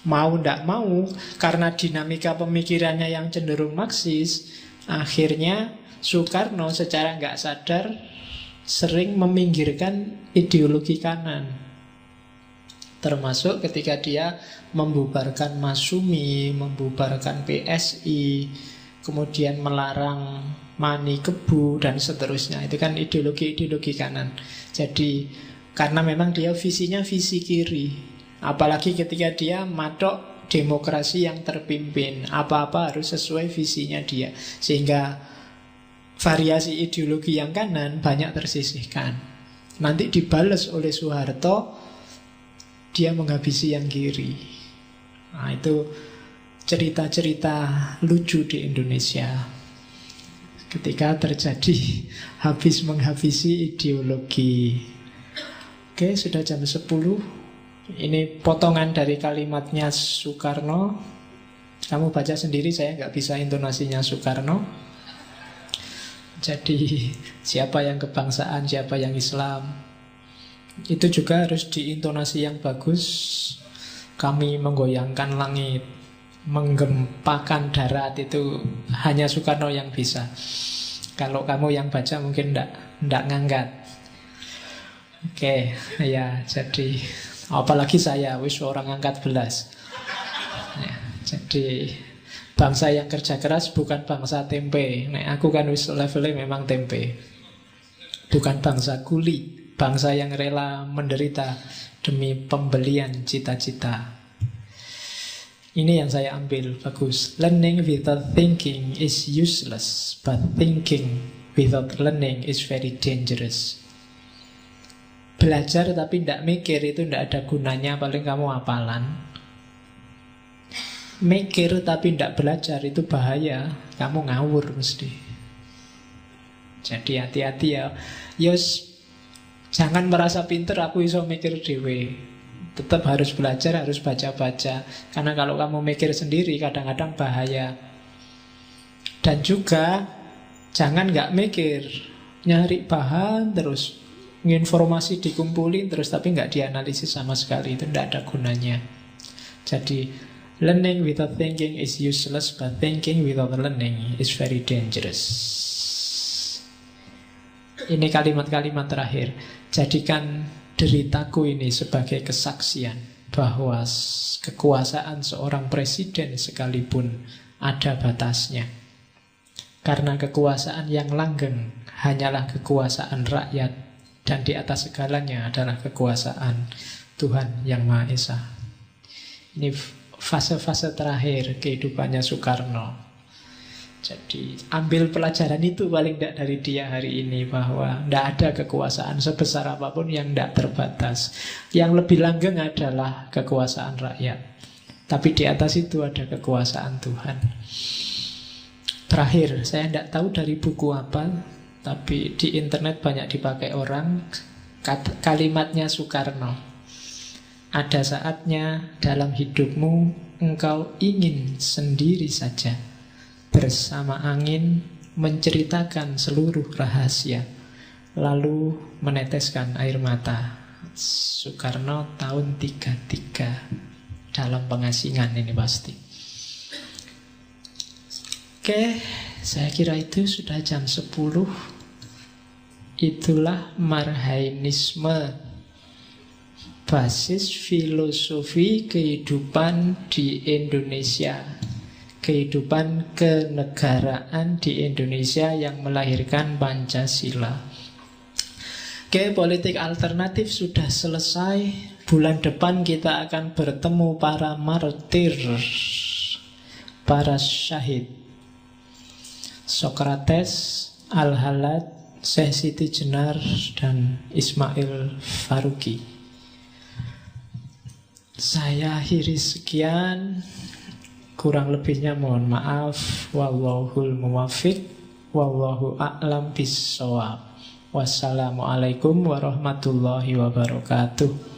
Mau nggak mau, karena dinamika pemikirannya yang cenderung Marxis, akhirnya Soekarno secara nggak sadar sering meminggirkan ideologi kanan. Termasuk ketika dia membubarkan Masyumi, membubarkan PSI, kemudian melarang Mani Kebu, dan seterusnya. Itu kan ideologi-ideologi kanan. Jadi karena memang dia visinya visi kiri. Apalagi ketika dia matok demokrasi yang terpimpin, apa-apa harus sesuai visinya dia. Sehingga variasi ideologi yang kanan banyak tersisihkan. Nanti dibalas oleh Soeharto, dia menghabisi yang kiri. Nah, itu cerita-cerita lucu di Indonesia ketika terjadi habis menghabisi ideologi. Oke, sudah jam 10. Ini potongan dari kalimatnya Soekarno. Kamu baca sendiri, saya nggak bisa intonasinya Soekarno. Jadi siapa yang kebangsaan, siapa yang Islam, itu juga harus diintonasi yang bagus. Kami menggoyangkan langit, menggempakan darat, itu hanya Soekarno yang bisa. Kalau kamu yang baca mungkin ndak ngangkat. Oke, ya jadi apalagi saya wis orang angkat belas. Ya, jadi bangsa yang kerja keras bukan bangsa tempe. Nek aku kan wis levelnya memang tempe. Bukan bangsa kuli. Bangsa yang rela menderita demi pembelian cita-cita. Ini yang saya ambil, bagus. Learning without thinking is useless, but thinking without learning is very dangerous. Belajar tapi tidak mikir itu tidak ada gunanya, paling kamu hafalan. Mikir tapi tidak belajar itu bahaya, kamu ngawur mesti. Jadi hati-hati ya. Yos, jangan merasa pinter aku iso mikir dhewe. Tetap harus belajar, harus baca-baca. Karena kalau kamu mikir sendiri kadang-kadang bahaya. Dan juga jangan nggak mikir, nyari bahan terus, informasi dikumpulin terus tapi nggak dianalisis sama sekali. Itu tidak ada gunanya. Jadi learning without thinking is useless, but thinking without learning is very dangerous. Ini kalimat-kalimat terakhir. Jadikan deritaku ini sebagai kesaksian bahwa kekuasaan seorang presiden sekalipun ada batasnya. Karena kekuasaan yang langgeng hanyalah kekuasaan rakyat, dan di atas segalanya adalah kekuasaan Tuhan Yang Maha Esa. Ini fase-fase terakhir kehidupannya Soekarno. Jadi ambil pelajaran itu paling tidak dari dia hari ini, bahwa tidak ada kekuasaan sebesar apapun yang tidak terbatas. Yang lebih langgeng adalah kekuasaan rakyat, tapi di atas itu ada kekuasaan Tuhan. Terakhir, saya tidak tahu dari buku apa, tapi di internet banyak dipakai orang, kalimatnya Soekarno. Ada saatnya dalam hidupmu engkau ingin sendiri saja, bersama angin menceritakan seluruh rahasia, lalu meneteskan air mata. Soekarno tahun 33, dalam pengasingan ini pasti. Oke, saya kira itu sudah jam 10. Itulah Marhainisme, basis filosofi kehidupan di Indonesia, kehidupan kenegaraan di Indonesia yang melahirkan Pancasila. Oke, politik alternatif sudah selesai. Bulan depan kita akan bertemu para martir, para syahid, Sokrates, Al-Halad, Syekh Siti Jenar, dan Ismail Faruqi. Saya akhiri sekian. Kurang lebihnya mohon maaf. Wallahul muwaffiq, wallahu a'lam bissawab. Wassalamualaikum warahmatullahi wabarakatuh.